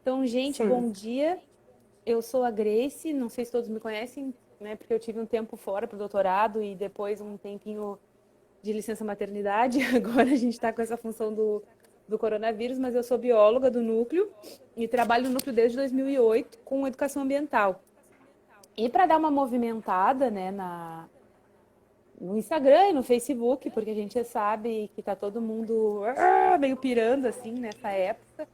Então, gente, Sim. bom dia. Eu sou a Grace, não sei se todos me conhecem, né? Porque eu tive um tempo fora para o doutorado e depois um tempinho de licença maternidade. Agora a gente está com essa função do coronavírus, mas eu sou bióloga do núcleo e trabalho no núcleo desde 2008 com educação ambiental. E para dar uma movimentada, né, no Instagram e no Facebook, porque a gente sabe que tá todo mundo meio pirando assim nessa época.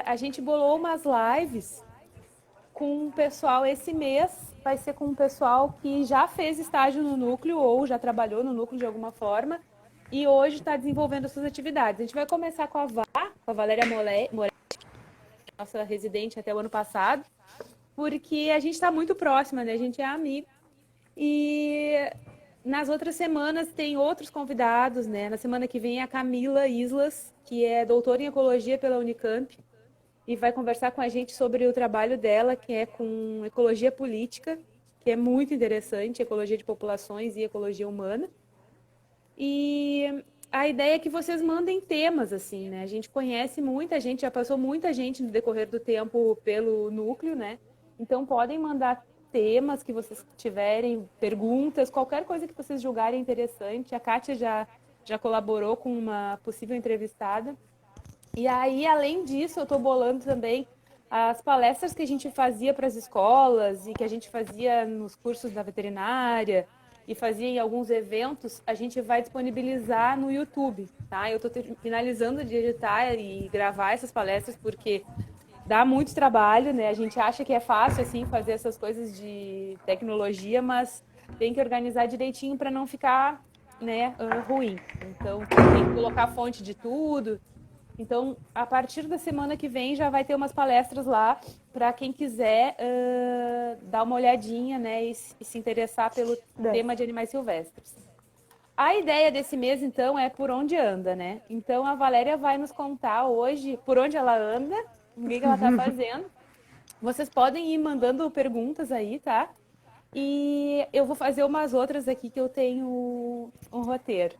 A gente bolou umas lives com o pessoal esse mês. Vai ser com o pessoal que já fez estágio no núcleo ou já trabalhou no núcleo de alguma forma e hoje está desenvolvendo suas atividades. A gente vai começar com com a Valéria Moretti, nossa residente até o ano passado, porque a gente está muito próxima, né? A gente é amigo. E nas outras semanas tem outros convidados, né? Na semana que vem é a Camila Islas, que é doutora em ecologia pela Unicamp, e vai conversar com a gente sobre o trabalho dela, que é com ecologia política, que é muito interessante, ecologia de populações e ecologia humana. E a ideia é que vocês mandem temas, assim, né? A gente conhece muita gente, já passou muita gente no decorrer do tempo pelo núcleo, né? Então podem mandar temas que vocês tiverem, perguntas, qualquer coisa que vocês julgarem interessante. A Kátia já colaborou com uma possível entrevistada. E aí, além disso, eu estou bolando também as palestras que a gente fazia para as escolas e que a gente fazia nos cursos da veterinária e fazia em alguns eventos, a gente vai disponibilizar no YouTube, tá? Eu estou finalizando de editar e gravar essas palestras porque dá muito trabalho, né? A gente acha que é fácil assim fazer essas coisas de tecnologia, mas tem que organizar direitinho para não ficar, né, ruim. Então tem que colocar fonte de tudo. Então, a partir da semana que vem já vai ter umas palestras lá para quem quiser dar uma olhadinha, né, e se interessar pelo tema de animais silvestres. A ideia desse mês, então, é por onde anda, né? Então, a Valéria vai nos contar hoje por onde ela anda, o que ela está fazendo. Vocês podem ir mandando perguntas aí, tá? E eu vou fazer umas outras aqui que eu tenho um roteiro.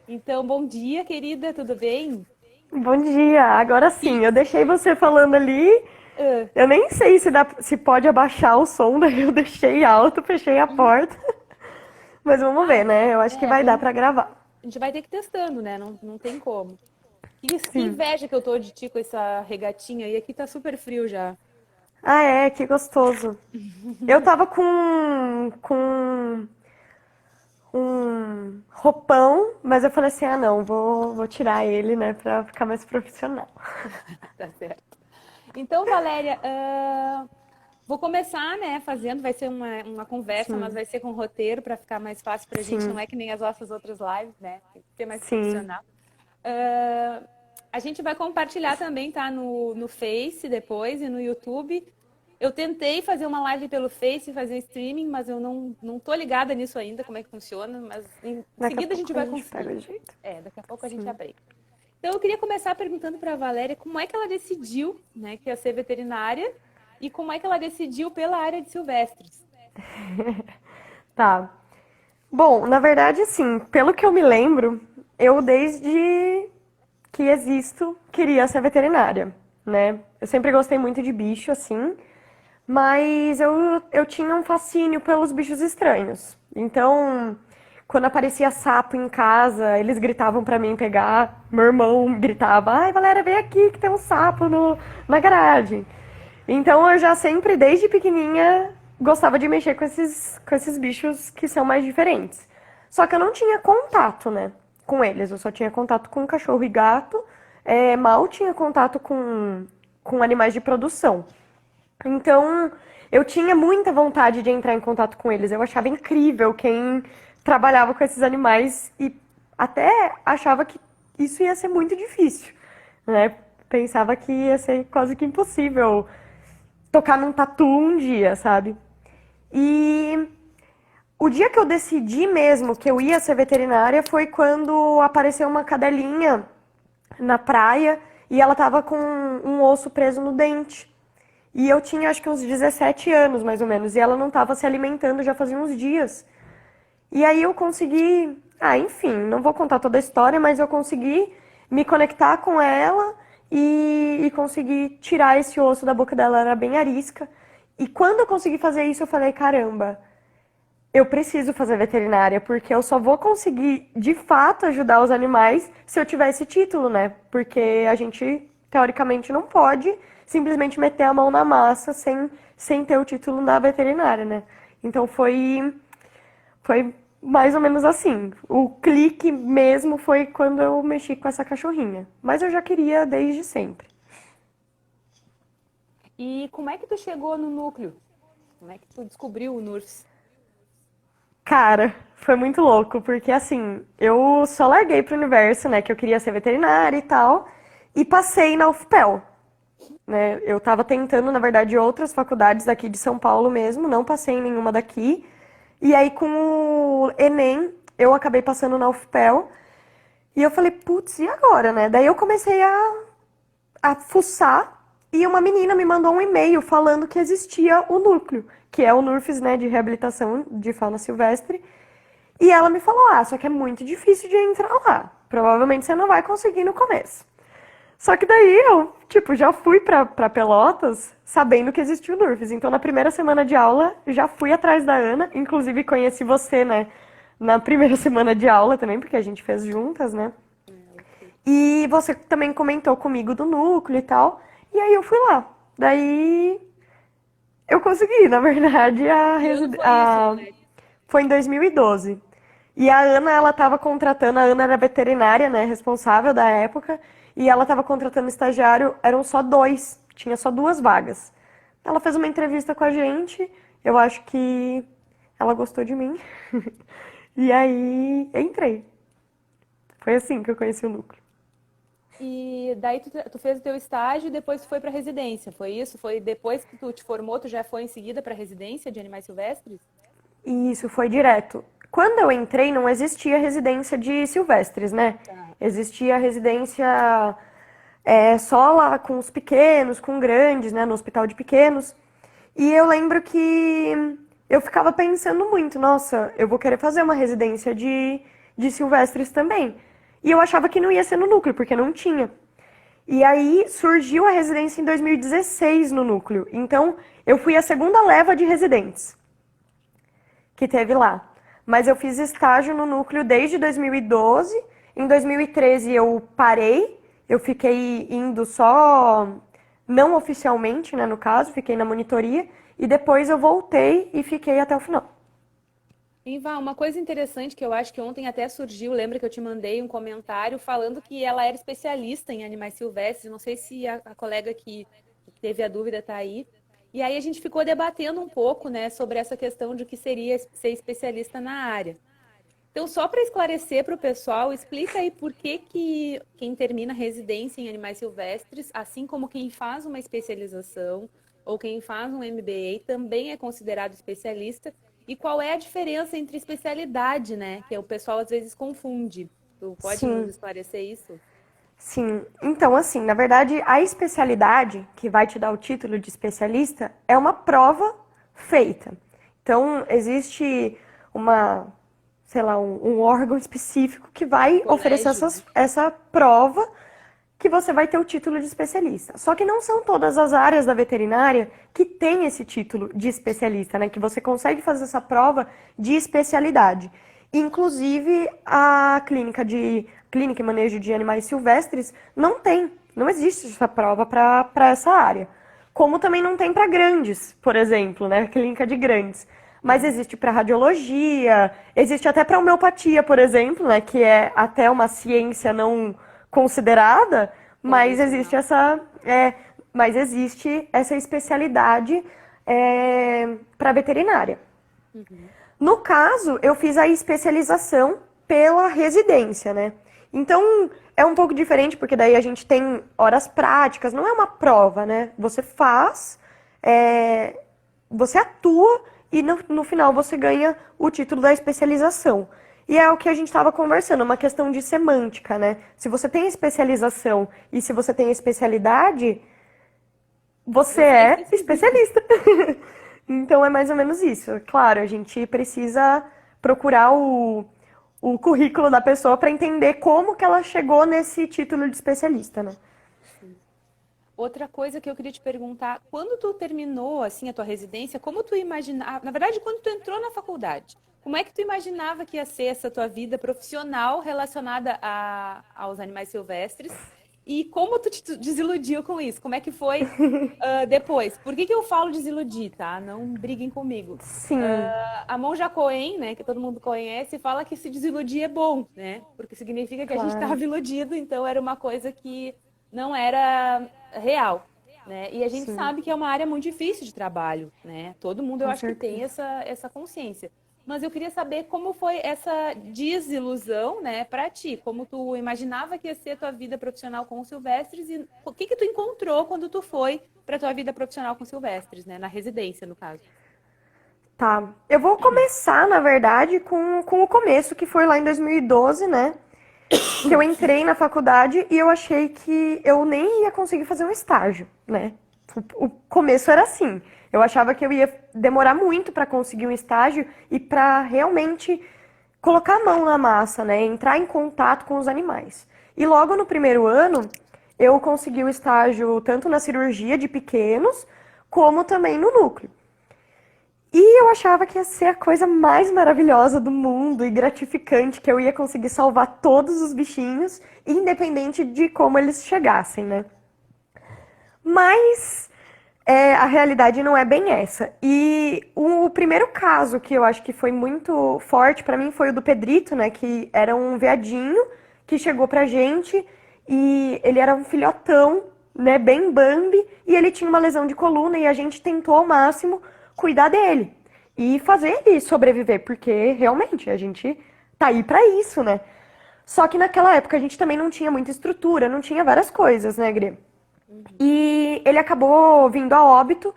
Então, bom dia, querida, tudo bem? Bom dia. Agora sim, eu deixei você falando ali. Uh, Eu nem sei se pode abaixar o som, daí eu deixei alto, fechei a porta. Mas vamos ver, né? Eu acho que vai dar vamos. pra gravar. A gente vai ter que ir testando, né? Não tem como. Que Sim. inveja que eu tô de ti com essa regatinha aí. Aqui tá super frio já. Ah, é, que gostoso. Eu tava com um roupão, mas eu falei assim: ah, não, vou tirar ele, né, pra ficar mais profissional. Tá certo. Então, Valéria, vou começar, né, fazendo. Vai ser uma conversa, mas Sim, vai ser com roteiro para ficar mais fácil pra gente. Não sim, é que nem as nossas outras lives, né? Tem que ser mais sim. profissional. A gente vai compartilhar também, tá? No Face depois e no YouTube. Eu tentei fazer uma live pelo Face, fazer streaming, mas eu não tô ligada nisso ainda, como é que funciona, mas em Daqui a seguida a pouco gente a vai gente pega conseguir. o jeito. Daqui a pouco a gente Sim. aprende. Então eu queria começar perguntando para a Valéria como é que ela decidiu, né, que ia ser veterinária e como é que ela decidiu pela área de silvestres. Tá. Bom, na verdade, assim, pelo que eu me lembro, eu desde que existo queria ser veterinária, né? Eu sempre gostei muito de bicho, assim, mas eu tinha um fascínio pelos bichos estranhos. Então, quando aparecia sapo em casa, eles gritavam pra mim pegar. Meu irmão gritava: ai, Valéria, vem aqui que tem um sapo na garagem. Então, eu já sempre, desde pequenininha, gostava de mexer com esses bichos que são mais diferentes. Só que eu não tinha contato, né, com eles. Eu só tinha contato com cachorro e gato. Mal tinha contato com animais de produção. Então, eu tinha muita vontade de entrar em contato com eles. Eu achava incrível quem trabalhava com esses animais e até achava que isso ia ser muito difícil, né? Pensava que ia ser quase que impossível tocar num tatu um dia, sabe? E o dia que eu decidi mesmo que eu ia ser veterinária foi quando apareceu uma cadelinha na praia e ela tava com um osso preso no dente. E eu tinha acho que uns 17 anos, mais ou menos, e ela não estava se alimentando já fazia uns dias. E aí eu consegui, enfim, não vou contar toda a história, mas eu consegui me conectar com ela e consegui tirar esse osso da boca dela, era bem arisca. E quando eu consegui fazer isso, eu falei, caramba, eu preciso fazer veterinária, porque eu só vou conseguir, de fato, ajudar os animais se eu tiver esse título, né? Porque a gente, teoricamente, não pode simplesmente meter a mão na massa sem ter o título na veterinária, né? Então foi mais ou menos assim. O clique mesmo foi quando eu mexi com essa cachorrinha. Mas eu já queria desde sempre. E como é que tu chegou no núcleo? Como é que tu descobriu o NURFS? Cara, foi muito louco, porque assim, eu só larguei pro universo, né, que eu queria ser veterinária e tal, e passei na UFPEL, né? Eu tava tentando, na verdade, outras faculdades daqui de São Paulo mesmo, não passei em nenhuma daqui. E aí, com o Enem, eu acabei passando na UFPEL, e eu falei, putz, e agora, né? Daí eu comecei a fuçar e uma menina me mandou um e-mail falando que existia o núcleo, que é o NURFS, né, de reabilitação de fauna silvestre. E ela me falou, só que é muito difícil de entrar lá. Provavelmente você não vai conseguir no começo. Só que daí eu, tipo, já fui pra Pelotas sabendo que existia o NURFS. Então, na primeira semana de aula, já fui atrás da Ana. Inclusive, conheci você, né, na primeira semana de aula também, porque a gente fez juntas, né? E você também comentou comigo do núcleo e tal. E aí eu fui lá. Daí eu consegui, na verdade, Que ano foi isso, Alex? foi em 2012. E a Ana, ela estava contratando, a Ana era veterinária, né, responsável da época, e ela estava contratando estagiário, eram só dois, tinha só duas vagas. Ela fez uma entrevista com a gente, eu acho que ela gostou de mim. E aí entrei. Foi assim que eu conheci o núcleo. E daí tu fez o teu estágio e depois tu foi para residência, foi isso? Foi depois que tu te formou, tu já foi em seguida para residência de animais silvestres? E isso foi direto. Quando eu entrei, não existia residência de silvestres, né? Tá. Existia residência só lá com os pequenos, com grandes, né? No hospital de pequenos. E eu lembro que eu ficava pensando muito, nossa, eu vou querer fazer uma residência de silvestres também. E eu achava que não ia ser no núcleo, porque não tinha. E aí surgiu a residência em 2016 no núcleo. Então, eu fui a segunda leva de residentes que teve lá. Mas eu fiz estágio no núcleo desde 2012. Em 2013 eu parei, eu fiquei indo só, não oficialmente, né, no caso, fiquei na monitoria. E depois eu voltei e fiquei até o final. Iva, uma coisa interessante que eu acho que ontem até surgiu, lembra que eu te mandei um comentário falando que ela era especialista em animais silvestres, não sei se a colega que teve a dúvida está aí. E aí a gente ficou debatendo um pouco, né, sobre essa questão de o que seria ser especialista na área. Então, só para esclarecer para o pessoal, explica aí por que que quem termina residência em animais silvestres, assim como quem faz uma especialização ou quem faz um MBA, também é considerado especialista. E qual é a diferença entre especialidade, né? Que o pessoal às vezes confunde. Tu pode nos Sim, esclarecer isso? sim. Então, assim, na verdade, a especialidade que vai te dar o título de especialista é uma prova feita. Então, existe uma, sei lá, um órgão específico que vai oferecer Colégio, né? essa prova que você vai ter o título de especialista. Só que não são todas as áreas da veterinária que têm esse título de especialista, né? Que você consegue fazer essa prova de especialidade. Inclusive, a clínica e manejo de animais silvestres não existe essa prova para essa área. Como também não tem para grandes, por exemplo, né? Clínica de grandes. Mas existe para radiologia, existe até para homeopatia, por exemplo, né? Que é até uma ciência não considerada, Convencional. mas existe essa especialidade para veterinária. Uhum. No caso, eu fiz a especialização pela residência, né? Então, é um pouco diferente, porque daí a gente tem horas práticas, não é uma prova, né? Você faz, é, você atua e no final você ganha o título da especialização. E é o que a gente estava conversando, uma questão de semântica, né? Se você tem especialização e se você tem especialidade, você Você é é especialista. especialista. Então é mais ou menos isso. Claro, a gente precisa procurar o currículo da pessoa para entender como que ela chegou nesse título de especialista, né? Outra coisa que eu queria te perguntar, quando tu terminou assim a tua residência, como tu imaginava, na verdade, quando tu entrou na faculdade, como é que tu imaginava que ia ser essa tua vida profissional relacionada aos animais silvestres? E como tu te desiludiu com isso? Como é que foi depois? Por que que eu falo desiludir, tá? Não briguem comigo. Sim, A Monja Coen, né, que todo mundo conhece, fala que se desiludir é bom, né? Porque significa que a gente claro. estava iludido, então era uma coisa que não era real, né? E a gente Sim, sabe que é uma área muito difícil de trabalho, né? Todo mundo eu com acho que tem certeza. essa consciência. Mas eu queria saber como foi essa desilusão, né, para ti, como tu imaginava que ia ser a tua vida profissional com os silvestres e o que que tu encontrou quando tu foi para tua vida profissional com silvestres, né, na residência, no caso. Tá. Eu vou começar, na verdade, com o começo, que foi lá em 2012, né? Que eu entrei na faculdade e eu achei que eu nem ia conseguir fazer um estágio, né? O começo era assim. Eu achava que eu ia demorar muito para conseguir um estágio e para realmente colocar a mão na massa, né? Entrar em contato com os animais. E logo no primeiro ano, eu consegui o estágio tanto na cirurgia de pequenos, como também no núcleo. E eu achava que ia ser a coisa mais maravilhosa do mundo e gratificante, que eu ia conseguir salvar todos os bichinhos, independente de como eles chegassem, né? Mas a realidade não é bem essa. E o primeiro caso que eu acho que foi muito forte pra mim foi o do Pedrito, né? Que era um veadinho que chegou pra gente e ele era um filhotão, né? Bem Bambi, e ele tinha uma lesão de coluna e a gente tentou ao máximo cuidar dele e fazer ele sobreviver, porque realmente a gente tá aí pra isso, né? Só que naquela época a gente também não tinha muita estrutura, não tinha várias coisas, né, Gri? Uhum. E ele acabou vindo a óbito,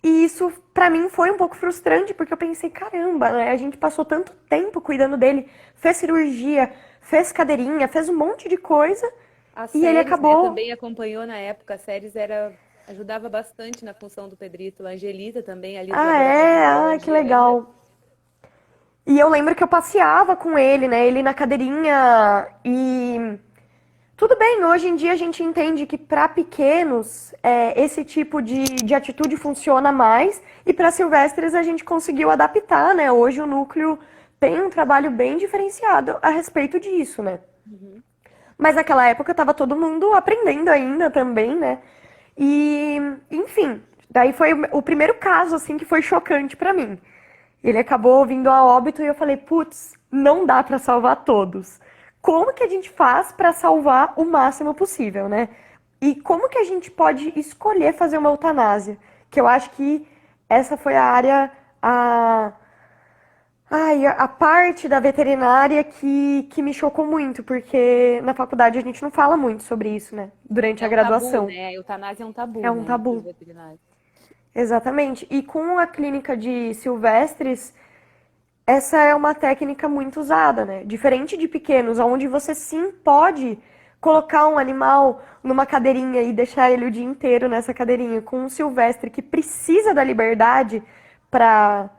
e isso pra mim foi um pouco frustrante, porque eu pensei, caramba, né? A gente passou tanto tempo cuidando dele, fez cirurgia, fez cadeirinha, fez um monte de coisa, As e ele séries, né, acabou. também acompanhou na época, as séries ajudava bastante na função do Pedrito, a Angelita também ali do Ah, laboratório de é? Ah, que biologia, lembra? legal. E eu lembro que eu passeava com ele, né? Ele na cadeirinha e tudo bem, hoje em dia a gente entende que para pequenos esse tipo de atitude funciona mais e para silvestres a gente conseguiu adaptar, né? Hoje o núcleo tem um trabalho bem diferenciado a respeito disso, né? Uhum. Mas naquela época estava todo mundo aprendendo ainda também, né? E, enfim, daí foi o primeiro caso assim que foi chocante para mim. Ele acabou vindo a óbito e eu falei, putz, não dá para salvar todos. Como que a gente faz para salvar o máximo possível, né? E como que a gente pode escolher fazer uma eutanásia? Que eu acho que essa foi a área, a parte da veterinária que me chocou muito, porque na faculdade a gente não fala muito sobre isso, né? Durante É a um tabu, graduação. né? A eutanásia é um tabu, É um né, entre os tabu. veterinários. Exatamente. E com a clínica de silvestres, essa é uma técnica muito usada, né? Diferente de pequenos, onde você sim pode colocar um animal numa cadeirinha e deixar ele o dia inteiro nessa cadeirinha. Com um silvestre que precisa da liberdade para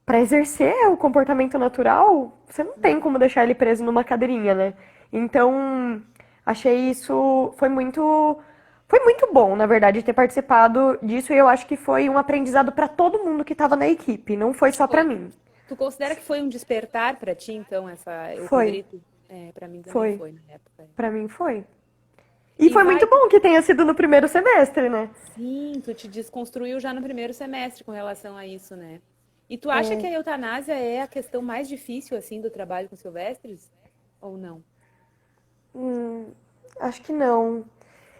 para exercer o comportamento natural, você não tem como deixar ele preso numa cadeirinha, né? Então, achei isso foi muito bom, na verdade, ter participado disso e eu acho que foi um aprendizado para todo mundo que estava na equipe, não foi só para Foi, mim. tu considera que foi um despertar para ti, então, o Foi, Pedrito? É, para mim também foi. foi na época. Pra mim foi. E E foi muito vai, bom que tenha sido no primeiro semestre, né? sim, tu te desconstruiu já no primeiro semestre com relação a isso, né? E tu acha que a eutanásia é a questão mais difícil, assim, do trabalho com silvestres? Ou não? Acho que não.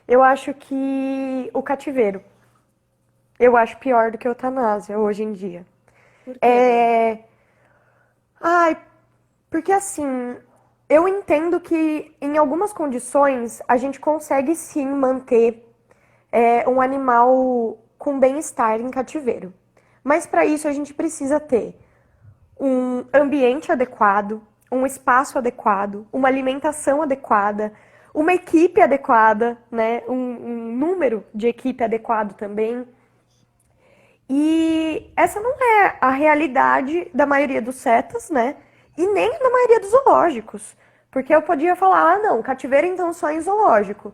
Eu acho que o cativeiro. Eu acho pior do que a eutanásia hoje em dia. Por quê, Bruna? É. Ai, porque assim, eu entendo que em algumas condições a gente consegue sim manter um animal com bem-estar em cativeiro. Mas para isso a gente precisa ter um ambiente adequado, um espaço adequado, uma alimentação adequada, uma equipe adequada, né? Um número de equipe adequado também. E essa não é a realidade da maioria dos cetas, né? E nem da maioria dos zoológicos. Porque eu podia falar, ah, não, cativeiro então só em zoológico.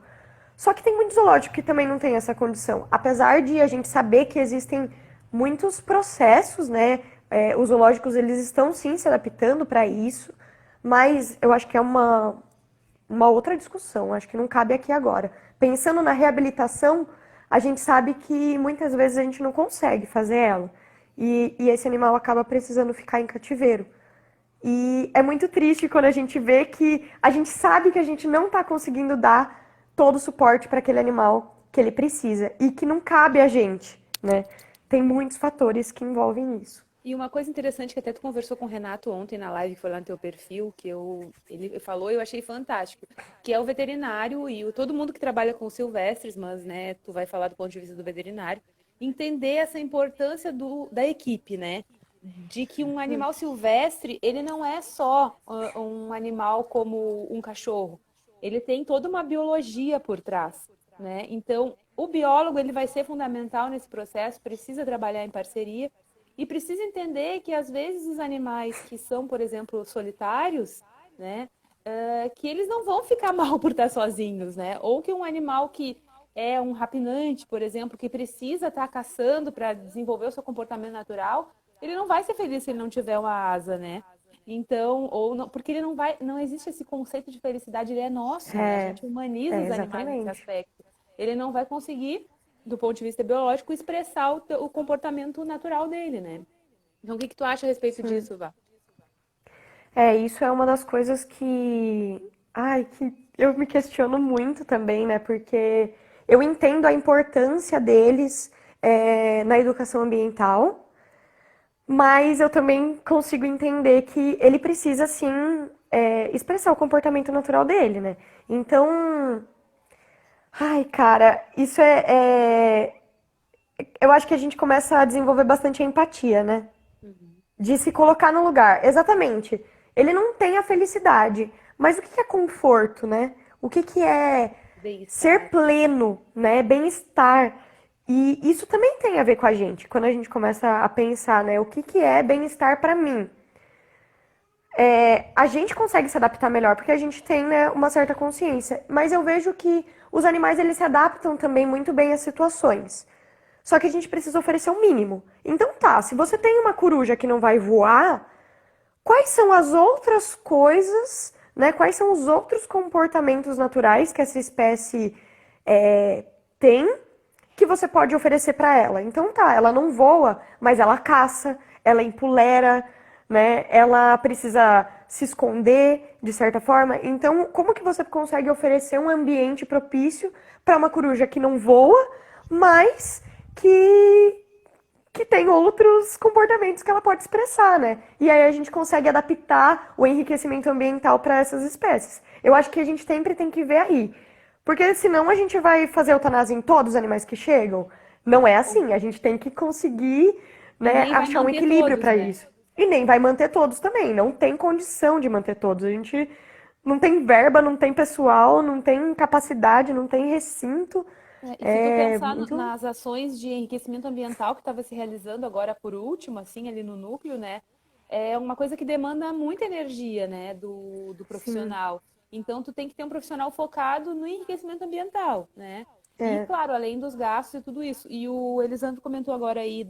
Só que tem muito zoológico que também não tem essa condição. Apesar de a gente saber que existem muitos processos, né? Os zoológicos, eles estão sim se adaptando para isso, mas eu acho que é uma outra discussão, acho que não cabe aqui agora. Pensando na reabilitação, a gente sabe que muitas vezes a gente não consegue fazer ela. E esse animal acaba precisando ficar em cativeiro. E é muito triste quando a gente vê que a gente sabe que a gente não está conseguindo dar todo o suporte para aquele animal que ele precisa e que não cabe a gente, né? Tem muitos fatores que envolvem isso. E uma coisa interessante que até tu conversou com o Renato ontem na live, que foi lá no teu perfil, ele falou e eu achei fantástico, que é o veterinário e todo mundo que trabalha com silvestres, mas, né, tu vai falar do ponto de vista do veterinário, entender essa importância da equipe, né? De que um animal silvestre, ele não é só um animal como um cachorro. Ele tem toda uma biologia por trás, né? Então, o biólogo, ele vai ser fundamental nesse processo, precisa trabalhar em parceria e precisa entender que, às vezes, os animais que são, por exemplo, solitários, né? Que eles não vão ficar mal por estar sozinhos, né? Ou que um animal que é um rapinante, por exemplo, que precisa estar caçando para desenvolver o seu comportamento natural, ele não vai ser feliz se ele não tiver uma asa, né? Então, ou não, porque ele não vai, não existe esse conceito de felicidade, ele é nosso, né? A É, gente humaniza os animais nesse exatamente. aspecto. Ele não vai conseguir, do ponto de vista biológico, expressar o comportamento natural dele, né? Então, o que que tu acha a respeito Sim. disso, Vá? Isso é uma das coisas que eu me questiono muito também, né? Porque eu entendo a importância deles, na educação ambiental, mas eu também consigo entender que ele precisa, sim, expressar o comportamento natural dele, né? Então, cara, eu acho que a gente começa a desenvolver bastante a empatia, né? Uhum. De se colocar no lugar. Exatamente. Ele não tem a felicidade, mas o que é conforto, né? O que é ser Bem-estar. pleno, né? Bem-estar. E isso também tem a ver com a gente, quando a gente começa a pensar, né? O que é bem-estar pra mim? A gente consegue se adaptar melhor porque a gente tem, né, uma certa consciência, mas eu vejo que os animais eles se adaptam também muito bem às situações. Só que a gente precisa oferecer o mínimo. Então tá, se você tem uma coruja que não vai voar, quais são as outras coisas, né? Quais são os outros comportamentos naturais que essa espécie tem que você pode oferecer para ela? Então tá, ela não voa, mas ela caça, ela empolera, né? Ela precisa se esconder de certa forma. Então, como que você consegue oferecer um ambiente propício para uma coruja que não voa, mas que que tem outros comportamentos que ela pode expressar, né? E aí a gente consegue adaptar o enriquecimento ambiental para essas espécies. Eu acho que a gente sempre tem que ver aí. Porque senão a gente vai fazer eutanásia em todos os animais que chegam. Não é assim. A gente tem que conseguir, E né, nem vai achar um manter equilíbrio todos, para né? isso. E nem vai manter todos também. Não tem condição de manter todos. A gente não tem verba, não tem pessoal, não tem capacidade, não tem recinto. E se tu É pensar muito. nas ações de enriquecimento ambiental que estava se realizando agora por último, assim, ali no núcleo, né? É uma coisa que demanda muita energia, né, do Sim. profissional. Então, tu tem que ter um profissional focado no enriquecimento ambiental, né? E, É. claro, além dos gastos e tudo isso. E o Elisandro comentou agora aí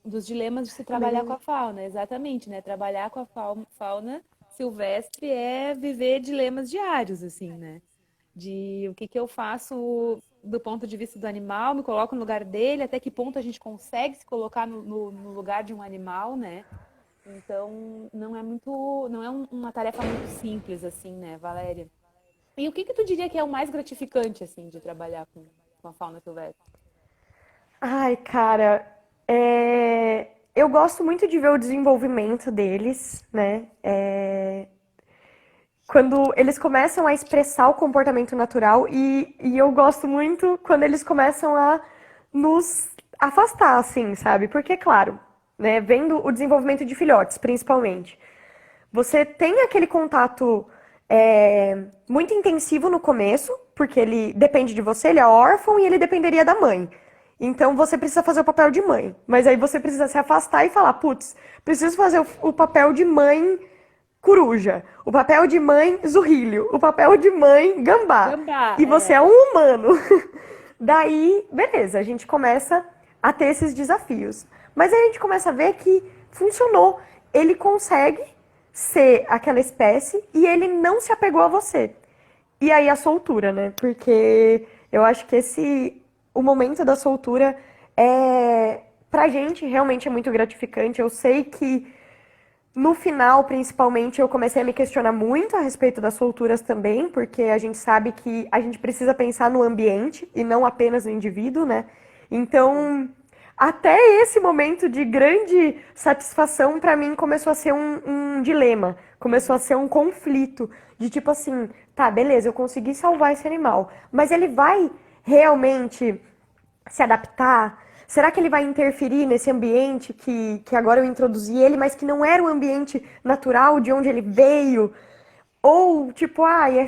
dos dilemas de se trabalhar com Beleza. a fauna, exatamente, né? Trabalhar com a fauna silvestre é viver dilemas diários, assim, né? De o que que eu faço do ponto de vista do animal, me coloco no lugar dele, até que ponto a gente consegue se colocar no lugar de um animal, né? Então, não é uma tarefa muito simples, assim, né, Valéria? E o que que tu diria que é o mais gratificante, assim, de trabalhar com a fauna silvestre? Cara, eu gosto muito de ver o desenvolvimento deles, né? Quando eles começam a expressar o comportamento natural e eu gosto muito quando eles começam a nos afastar, assim, sabe? Porque, claro, né, vendo o desenvolvimento de filhotes, principalmente, você tem aquele contato muito intensivo no começo, porque ele depende de você, ele é órfão e ele dependeria da mãe. Então você precisa fazer o papel de mãe. Mas aí você precisa se afastar e falar, putz, preciso fazer o papel de mãe coruja, o papel de mãe, zurrilho, o papel de mãe, gambá. Gambá, E você é um humano. Daí, beleza, a gente começa a ter esses desafios. Mas aí a gente começa a ver que funcionou. Ele consegue ser aquela espécie e ele não se apegou a você. E aí a soltura, né? Porque eu acho que o momento da soltura pra gente realmente é muito gratificante. Eu sei que no final, principalmente, eu comecei a me questionar muito a respeito das solturas também, porque a gente sabe que a gente precisa pensar no ambiente e não apenas no indivíduo, né? Então, até esse momento de grande satisfação, pra mim, começou a ser um dilema, começou a ser um conflito, de tipo assim, tá, beleza, eu consegui salvar esse animal, mas ele vai realmente se adaptar? Será que ele vai interferir nesse ambiente que agora eu introduzi ele, mas que não era o ambiente natural de onde ele veio? Ou, tipo,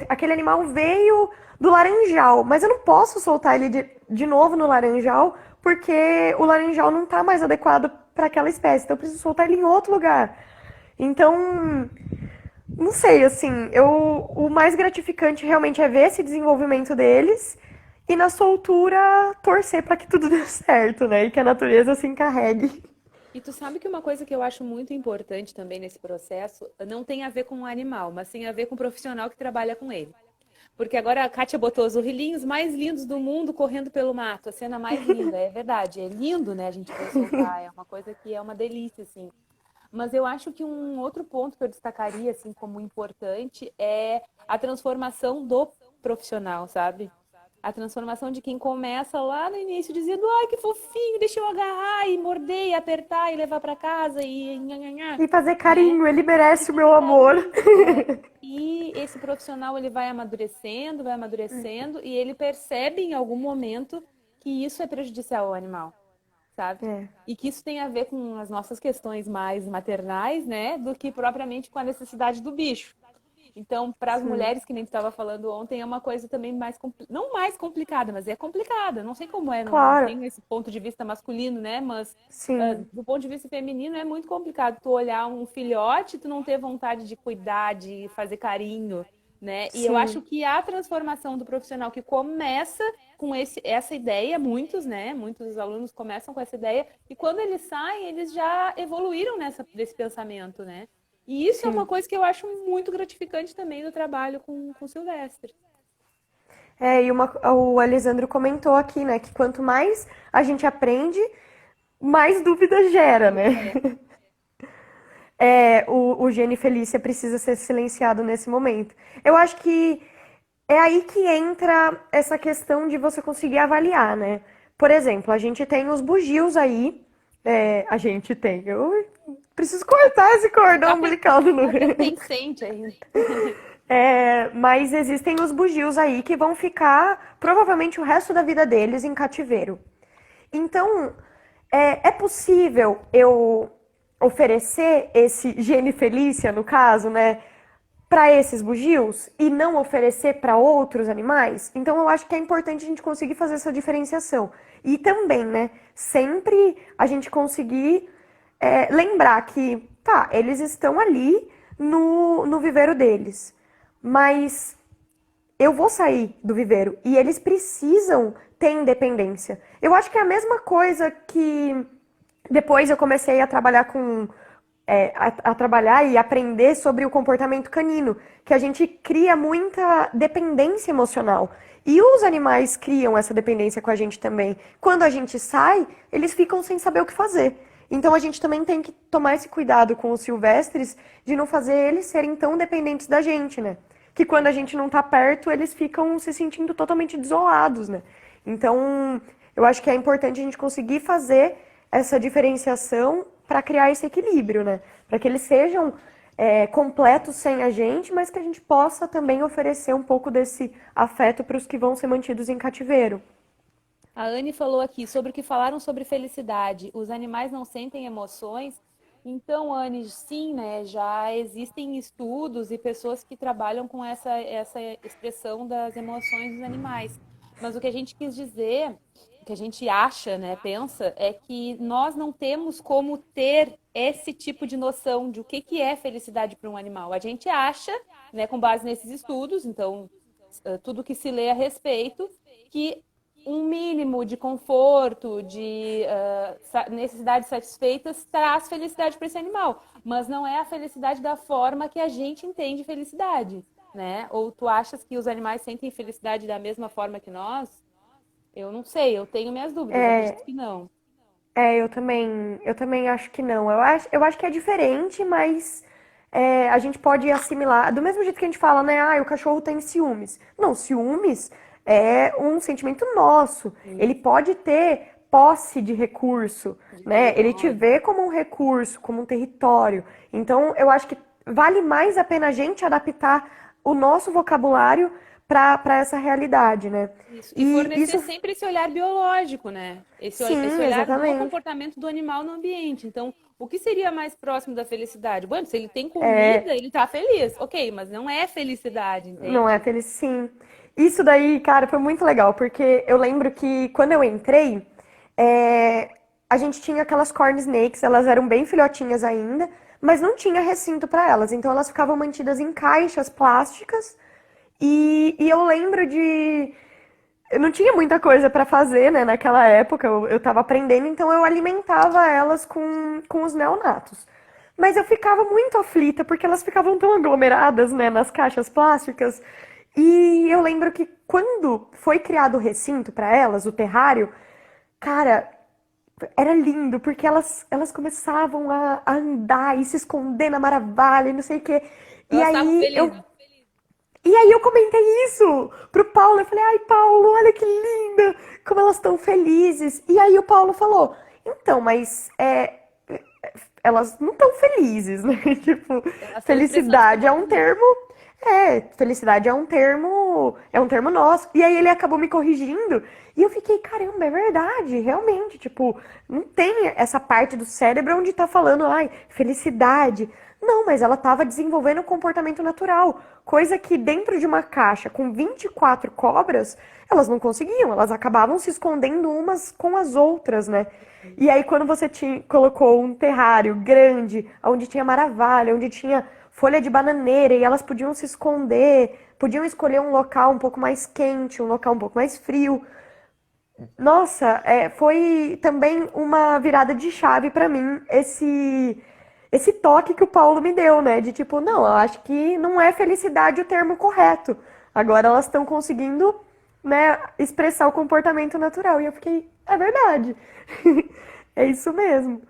aquele animal veio do laranjal, mas eu não posso soltar ele de novo no laranjal, porque o laranjal não está mais adequado para aquela espécie, então eu preciso soltar ele em outro lugar. Então, não sei, assim, o mais gratificante realmente é ver esse desenvolvimento deles e na soltura torcer para que tudo dê certo, né? E que a natureza se encarregue. E tu sabe que uma coisa que eu acho muito importante também nesse processo não tem a ver com o animal, mas tem a ver com o profissional que trabalha com ele. Porque agora a Kátia botou os orrilhinhos mais lindos do mundo correndo pelo mato, a cena mais linda, é verdade, é lindo, né, a gente ver soltar, é uma coisa que é uma delícia, assim. Mas eu acho que um outro ponto que eu destacaria, assim, como importante é a transformação do profissional, sabe? A transformação de quem começa lá no início dizendo, ai, que fofinho, deixa eu agarrar e morder e apertar e levar para casa e nhanhanhá, E fazer né? carinho, ele E merece o meu fazer amor. carinho. E esse profissional ele vai amadurecendo e ele percebe em algum momento que isso é prejudicial ao animal, sabe? É, E que isso tem a ver com as nossas questões mais maternais, né, do que propriamente com a necessidade do bicho. Então, para as sim, mulheres, que nem tu estava falando ontem, é uma coisa também mais, não mais complicada, mas é complicada. Não sei como é, não claro, tenho esse ponto de vista masculino, né? Mas sim, do ponto de vista feminino é muito complicado. Tu olhar um filhote, tu não ter vontade de cuidar, de fazer carinho, né? E eu sim, acho que a transformação do profissional que começa com essa ideia, muitos, né? Muitos alunos começam com essa ideia, e quando eles saem, eles já evoluíram desse pensamento, né? E isso é uma sim. coisa que eu acho muito gratificante também do trabalho com o Silvestre. É, o Alessandro comentou aqui, né, que quanto mais a gente aprende, mais dúvida gera, né? É. O Gene Felícia precisa ser silenciado nesse momento. Eu acho que é aí que entra essa questão de você conseguir avaliar, né? Por exemplo, a gente tem os bugios aí. A gente tem. Eu preciso cortar esse cordão Tá, umbilical do tá Nuno. pertencente ainda. Mas existem os bugios aí que vão ficar provavelmente o resto da vida deles em cativeiro. Então, é possível eu oferecer esse gene felícia, no caso, né, para esses bugios e não oferecer para outros animais? Então, eu acho que é importante a gente conseguir fazer essa diferenciação. E também, né, sempre a gente conseguir lembrar que, tá, eles estão ali no viveiro deles, mas eu vou sair do viveiro e eles precisam ter independência. Eu acho que é a mesma coisa que depois eu comecei a trabalhar a trabalhar e aprender sobre o comportamento canino, que a gente cria muita dependência emocional. E os animais criam essa dependência com a gente também. Quando a gente sai, eles ficam sem saber o que fazer. Então a gente também tem que tomar esse cuidado com os silvestres de não fazer eles serem tão dependentes da gente, né? Que quando a gente não tá perto, eles ficam se sentindo totalmente desolados, né? Então, eu acho que é importante a gente conseguir fazer essa diferenciação para criar esse equilíbrio, né? Para que eles sejam completos sem a gente, mas que a gente possa também oferecer um pouco desse afeto para os que vão ser mantidos em cativeiro. A Anne falou aqui sobre o que falaram sobre felicidade. Os animais não sentem emoções. Então, Anne, sim, né? Já existem estudos e pessoas que trabalham com essa expressão das emoções dos animais. Mas o que a gente quis dizer, o que a gente acha, né, pensa, é que nós não temos como ter esse tipo de noção de o que é felicidade para um animal. A gente acha, né, com base nesses estudos, então, tudo que se lê a respeito, que um mínimo de conforto, de necessidades satisfeitas, traz felicidade para esse animal. Mas não é a felicidade da forma que a gente entende felicidade, né? Ou tu achas que os animais sentem felicidade da mesma forma que nós? Eu não sei, eu tenho minhas dúvidas, acredito que não. Eu também acho que não. Eu acho que é diferente, mas a gente pode assimilar. Do mesmo jeito que a gente fala, né? Ah, o cachorro tem ciúmes. Não, ciúmes é um sentimento nosso. Ele Isso, pode ter posse de recurso, de né? Ele te território. vê como um recurso, como um território. Então, eu acho que vale mais a pena a gente adaptar o nosso vocabulário para essa realidade, né? Isso. E E fornecer isso, sempre esse olhar biológico, né? Esse sim, olhar do exatamente. comportamento do animal no ambiente. Então, o que seria mais próximo da felicidade? Bueno, se ele tem comida, ele tá feliz. Ok, mas não é felicidade, Não é entende? feliz, sim. Isso daí, cara, foi muito legal, porque eu lembro que quando eu entrei, é, a gente tinha aquelas corn snakes, elas eram bem filhotinhas ainda, mas não tinha recinto para elas, então elas ficavam mantidas em caixas plásticas. E eu lembro de. Eu não tinha muita coisa para fazer, né, naquela época, eu tava aprendendo, então eu alimentava elas com os neonatos. Mas eu ficava muito aflita, porque elas ficavam tão aglomeradas, né, nas caixas plásticas. E eu lembro que quando foi criado o recinto para elas, o terrário, cara, era lindo, porque elas começavam a andar e se esconder na maravilha e não sei o quê. E Elas estavam aí eu felizes. e aí eu comentei isso pro Paulo. Eu falei, ai, Paulo, olha que linda, como elas estão felizes. E aí o Paulo falou, então, mas elas não estão felizes, né? Tipo, Elas estão expressando felicidade é um comportamento. termo. Felicidade é um termo nosso. E aí ele acabou me corrigindo e eu fiquei, caramba, é verdade, realmente, tipo, não tem essa parte do cérebro onde tá falando, ai, felicidade. Não, mas ela tava desenvolvendo um comportamento natural, coisa que dentro de uma caixa com 24 cobras, elas não conseguiam, elas acabavam se escondendo umas com as outras, né? E aí, quando você colocou um terrário grande, onde tinha maravilha, onde tinha folha de bananeira e elas podiam se esconder, podiam escolher um local um pouco mais quente, um local um pouco mais frio. Nossa, foi também uma virada de chave pra mim esse toque que o Paulo me deu, né? De tipo, não, eu acho que não é felicidade o termo correto. Agora elas estão conseguindo, né, expressar o comportamento natural. E eu fiquei, é verdade. É isso mesmo.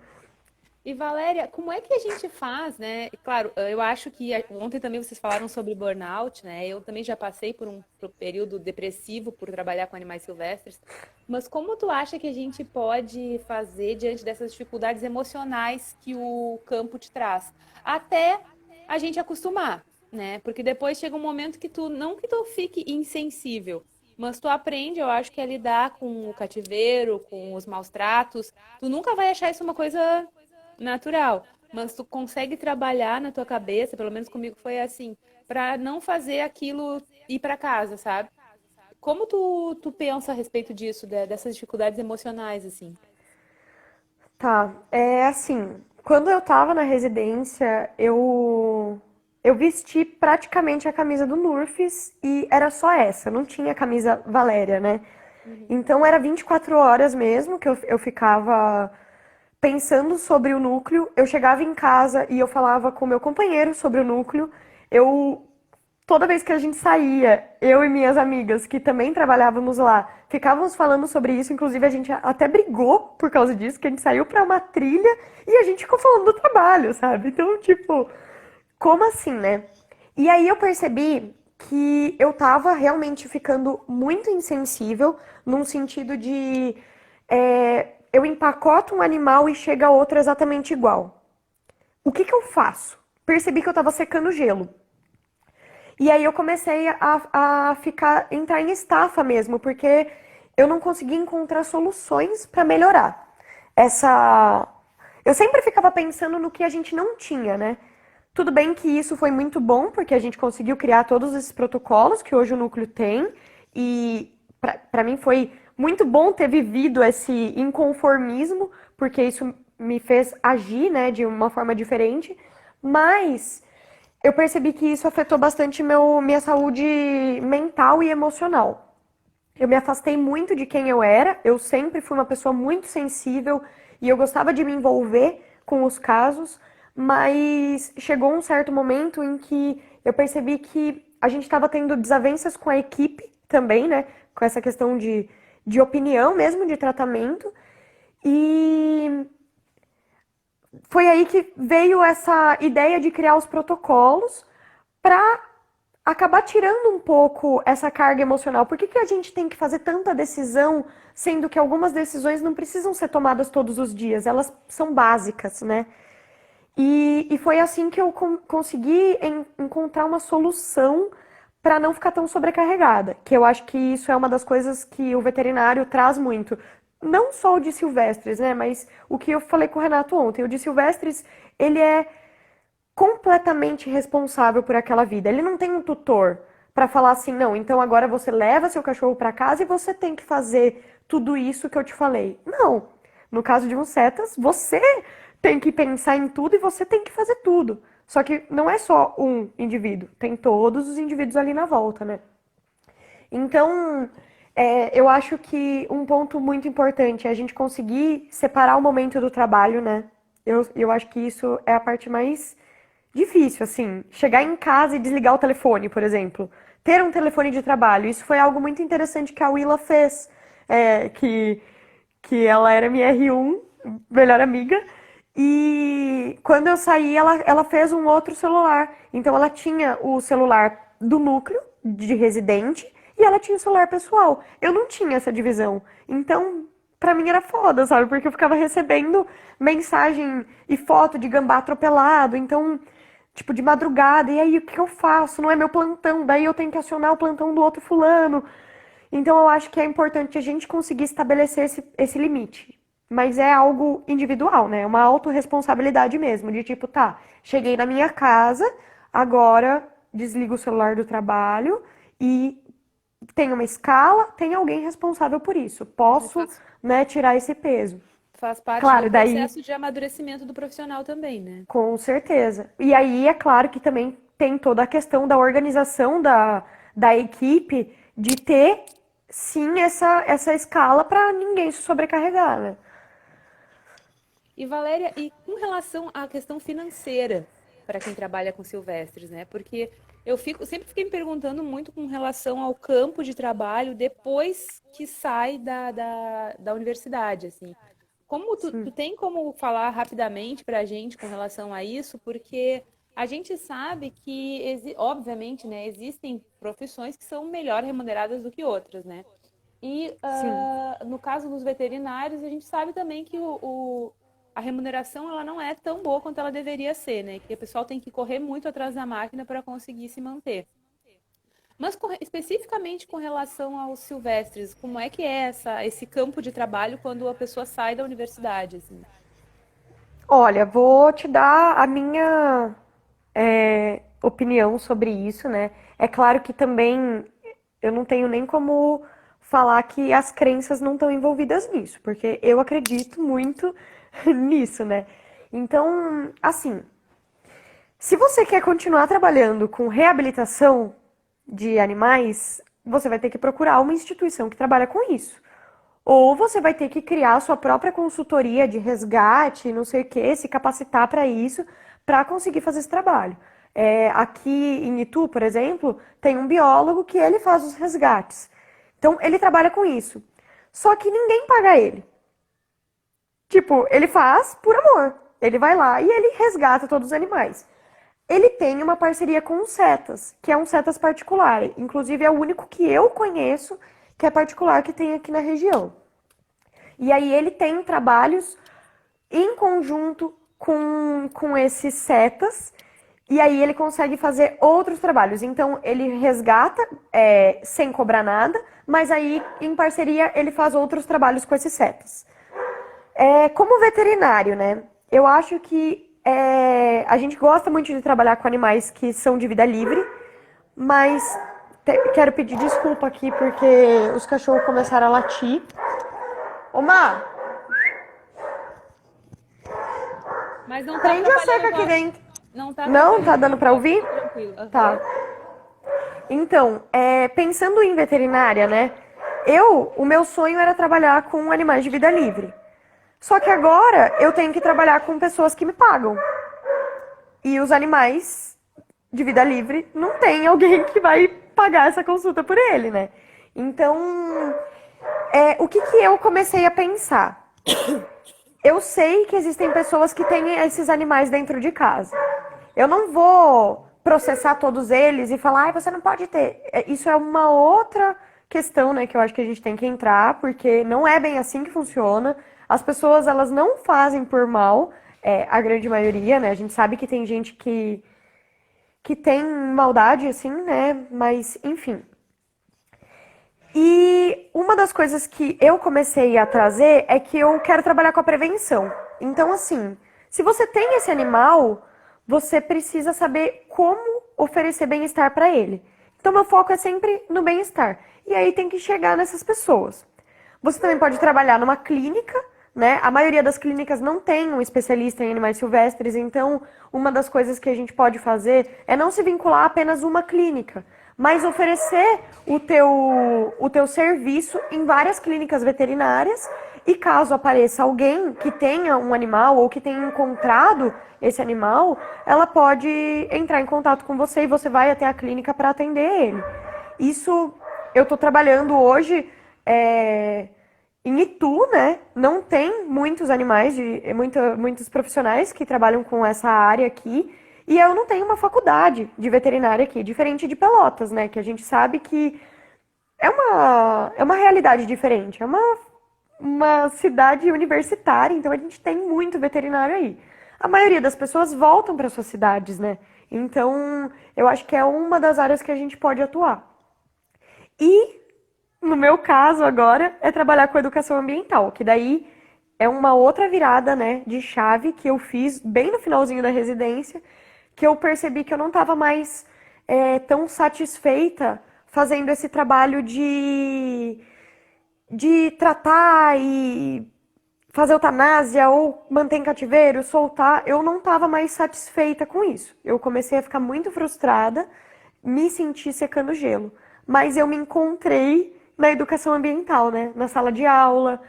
E Valéria, como é que a gente faz, né? E, claro, eu acho que ontem também vocês falaram sobre burnout, né? Eu também já passei por um período depressivo por trabalhar com animais silvestres. Mas como tu acha que a gente pode fazer diante dessas dificuldades emocionais que o campo te traz? Até a gente acostumar, né? Porque depois chega um momento que tu, não que tu fique insensível, mas tu aprende, eu acho que a lidar com o cativeiro, com os maus tratos. Tu nunca vai achar isso uma coisa natural, mas tu consegue trabalhar na tua cabeça, pelo menos comigo foi assim, para não fazer aquilo ir para casa, sabe? Como tu pensa a respeito disso, dessas dificuldades emocionais, assim? Tá, é assim, quando eu tava na residência, eu vesti praticamente a camisa do Nurfis e era só essa, não tinha camisa Valéria, né? Uhum. Então era 24 horas mesmo que eu ficava pensando sobre o núcleo. Eu chegava em casa e eu falava com o meu companheiro sobre o núcleo. Eu toda vez que a gente saía, eu e minhas amigas, que também trabalhávamos lá, ficávamos falando sobre isso. Inclusive, a gente até brigou por causa disso, que a gente saiu pra uma trilha e a gente ficou falando do trabalho, sabe? Então, tipo, como assim, né? E aí eu percebi que eu tava realmente ficando muito insensível, num sentido de eu empacoto um animal e chega outro exatamente igual. O que que eu faço? Percebi que eu tava secando gelo. E aí eu comecei a entrar em estafa mesmo, porque eu não conseguia encontrar soluções para melhorar essa. Eu sempre ficava pensando no que a gente não tinha, né? Tudo bem que isso foi muito bom, porque a gente conseguiu criar todos esses protocolos que hoje o núcleo tem, e para mim foi muito bom ter vivido esse inconformismo, porque isso me fez agir, né, de uma forma diferente, mas eu percebi que isso afetou bastante minha saúde mental e emocional. Eu me afastei muito de quem eu era, eu sempre fui uma pessoa muito sensível e eu gostava de me envolver com os casos, mas chegou um certo momento em que eu percebi que a gente estava tendo desavenças com a equipe também, né? Com essa questão de opinião mesmo, de tratamento. E foi aí que veio essa ideia de criar os protocolos para acabar tirando um pouco essa carga emocional. Por que que a gente tem que fazer tanta decisão, sendo que algumas decisões não precisam ser tomadas todos os dias, elas são básicas, né? E foi assim que eu consegui encontrar uma solução para não ficar tão sobrecarregada, que eu acho que isso é uma das coisas que o veterinário traz muito. Não só o de Silvestres, né? Mas o que eu falei com o Renato ontem, o de Silvestres, ele é completamente responsável por aquela vida. Ele não tem um tutor para falar assim, não, então agora você leva seu cachorro para casa e você tem que fazer tudo isso que eu te falei. Não. No caso de um cetas, você tem que pensar em tudo e você tem que fazer tudo. Só que não é só um indivíduo, tem todos os indivíduos ali na volta, né? Então, eu acho que um ponto muito importante é a gente conseguir separar o momento do trabalho, né? Eu acho que isso é a parte mais difícil, assim. Chegar em casa e desligar o telefone, por exemplo. Ter um telefone de trabalho. Isso foi algo muito interessante que a Willa fez. Que ela era minha R1, melhor amiga. E quando eu saí, ela fez um outro celular. Então ela tinha o celular do núcleo, de residente, e ela tinha o celular pessoal. Eu não tinha essa divisão. Então, pra mim era foda, sabe? Porque eu ficava recebendo mensagem e foto de gambá atropelado. Então, tipo, de madrugada. E aí, o que eu faço? Não é meu plantão. Daí eu tenho que acionar o plantão do outro fulano. Então, eu acho que é importante a gente conseguir estabelecer esse limite. Mas é algo individual, né? É uma autorresponsabilidade mesmo. De tipo, tá, cheguei na minha casa, agora desligo o celular do trabalho e tem uma escala, tem alguém responsável por isso. Posso, né, tirar esse peso. Faz parte Claro, do daí, processo de amadurecimento do profissional também, né? com certeza. E aí, é claro que também tem toda a questão da organização da equipe de ter, sim, essa escala para ninguém se sobrecarregar, né? E Valéria, e com relação à questão financeira para quem trabalha com silvestres, né? Porque sempre fiquei me perguntando muito com relação ao campo de trabalho depois que sai da universidade, assim. Como tu Sim. tem como falar rapidamente para a gente com relação a isso? Porque a gente sabe que, obviamente, né, existem profissões que são melhor remuneradas do que outras, né? E Sim. no caso dos veterinários, a gente sabe também que a remuneração ela não é tão boa quanto ela deveria ser, né? Que o pessoal tem que correr muito atrás da máquina para conseguir se manter. Mas especificamente com relação aos silvestres, como é que é esse campo de trabalho quando a pessoa sai da universidade, assim? Olha, vou te dar a minha opinião sobre isso, né? É claro que também eu não tenho nem como falar que as crenças não estão envolvidas nisso, porque eu acredito muito nisso, né? Então, assim, se você quer continuar trabalhando com reabilitação de animais, você vai ter que procurar uma instituição que trabalha com isso. Ou você vai ter que criar a sua própria consultoria de resgate, não sei o que, se capacitar para isso, para conseguir fazer esse trabalho. Aqui em Itu, por exemplo, tem um biólogo que ele faz os resgates. Então, ele trabalha com isso. Só que ninguém paga ele. Tipo, ele faz por amor. Ele vai lá e ele resgata todos os animais. Ele tem uma parceria com o Cetas, que é um Cetas particular. Inclusive, é o único que eu conheço que é particular que tem aqui na região. E aí ele tem trabalhos em conjunto com esses Cetas, e aí ele consegue fazer outros trabalhos. Então, ele resgata sem cobrar nada, mas aí, em parceria, ele faz outros trabalhos com esses Cetas. Como veterinário, né? Eu acho que a gente gosta muito de trabalhar com animais que são de vida livre, mas quero pedir desculpa aqui porque os cachorros começaram a latir. Ô, Má, Mas não tá Prende a atrapalhando seca a aqui tua... dentro. Não tá Não? Tá atrapalhando a dando tua pra voz, ouvir? tá tranquilo. Aham. Tá. Então, pensando em veterinária, né? O meu sonho era trabalhar com animais de vida livre. Só que agora eu tenho que trabalhar com pessoas que me pagam. E os animais de vida livre não tem alguém que vai pagar essa consulta por ele, né? Então, o que que eu comecei a pensar? Eu sei que existem pessoas que têm esses animais dentro de casa. Eu não vou processar todos eles e falar, você não pode ter. Isso é uma outra questão, né, que eu acho que a gente tem que entrar, porque não é bem assim que funciona. As pessoas, elas não fazem por mal, a grande maioria, né? A gente sabe que tem gente que tem maldade, assim, né? Mas, enfim. E uma das coisas que eu comecei a trazer é que eu quero trabalhar com a prevenção. Então, assim, se você tem esse animal, você precisa saber como oferecer bem-estar para ele. Então, meu foco é sempre no bem-estar. E aí tem que chegar nessas pessoas. Você também pode trabalhar numa clínica, né? A maioria das clínicas não tem um especialista em animais silvestres, então uma das coisas que a gente pode fazer é não se vincular a apenas uma clínica, mas oferecer o teu serviço em várias clínicas veterinárias e caso apareça alguém que tenha um animal ou que tenha encontrado esse animal, ela pode entrar em contato com você e você vai até a clínica para atender ele. Isso eu estou trabalhando hoje em Itu, né? Não tem muitos animais, muitos profissionais que trabalham com essa área aqui. E eu não tenho uma faculdade de veterinária aqui, diferente de Pelotas, né? Que a gente sabe que é uma realidade diferente. É uma cidade universitária, então a gente tem muito veterinário aí. A maioria das pessoas voltam para suas cidades, né? Então, eu acho que é uma das áreas que a gente pode atuar. E, no meu caso agora, é trabalhar com educação ambiental, que daí é uma outra virada, né, de chave que eu fiz bem no finalzinho da residência, que eu percebi que eu não estava mais tão satisfeita fazendo esse trabalho de tratar e fazer eutanásia ou manter em cativeiro, soltar, eu não estava mais satisfeita com isso. Eu comecei a ficar muito frustrada, me senti secando gelo. Mas eu me encontrei na educação ambiental, né? Na sala de aula,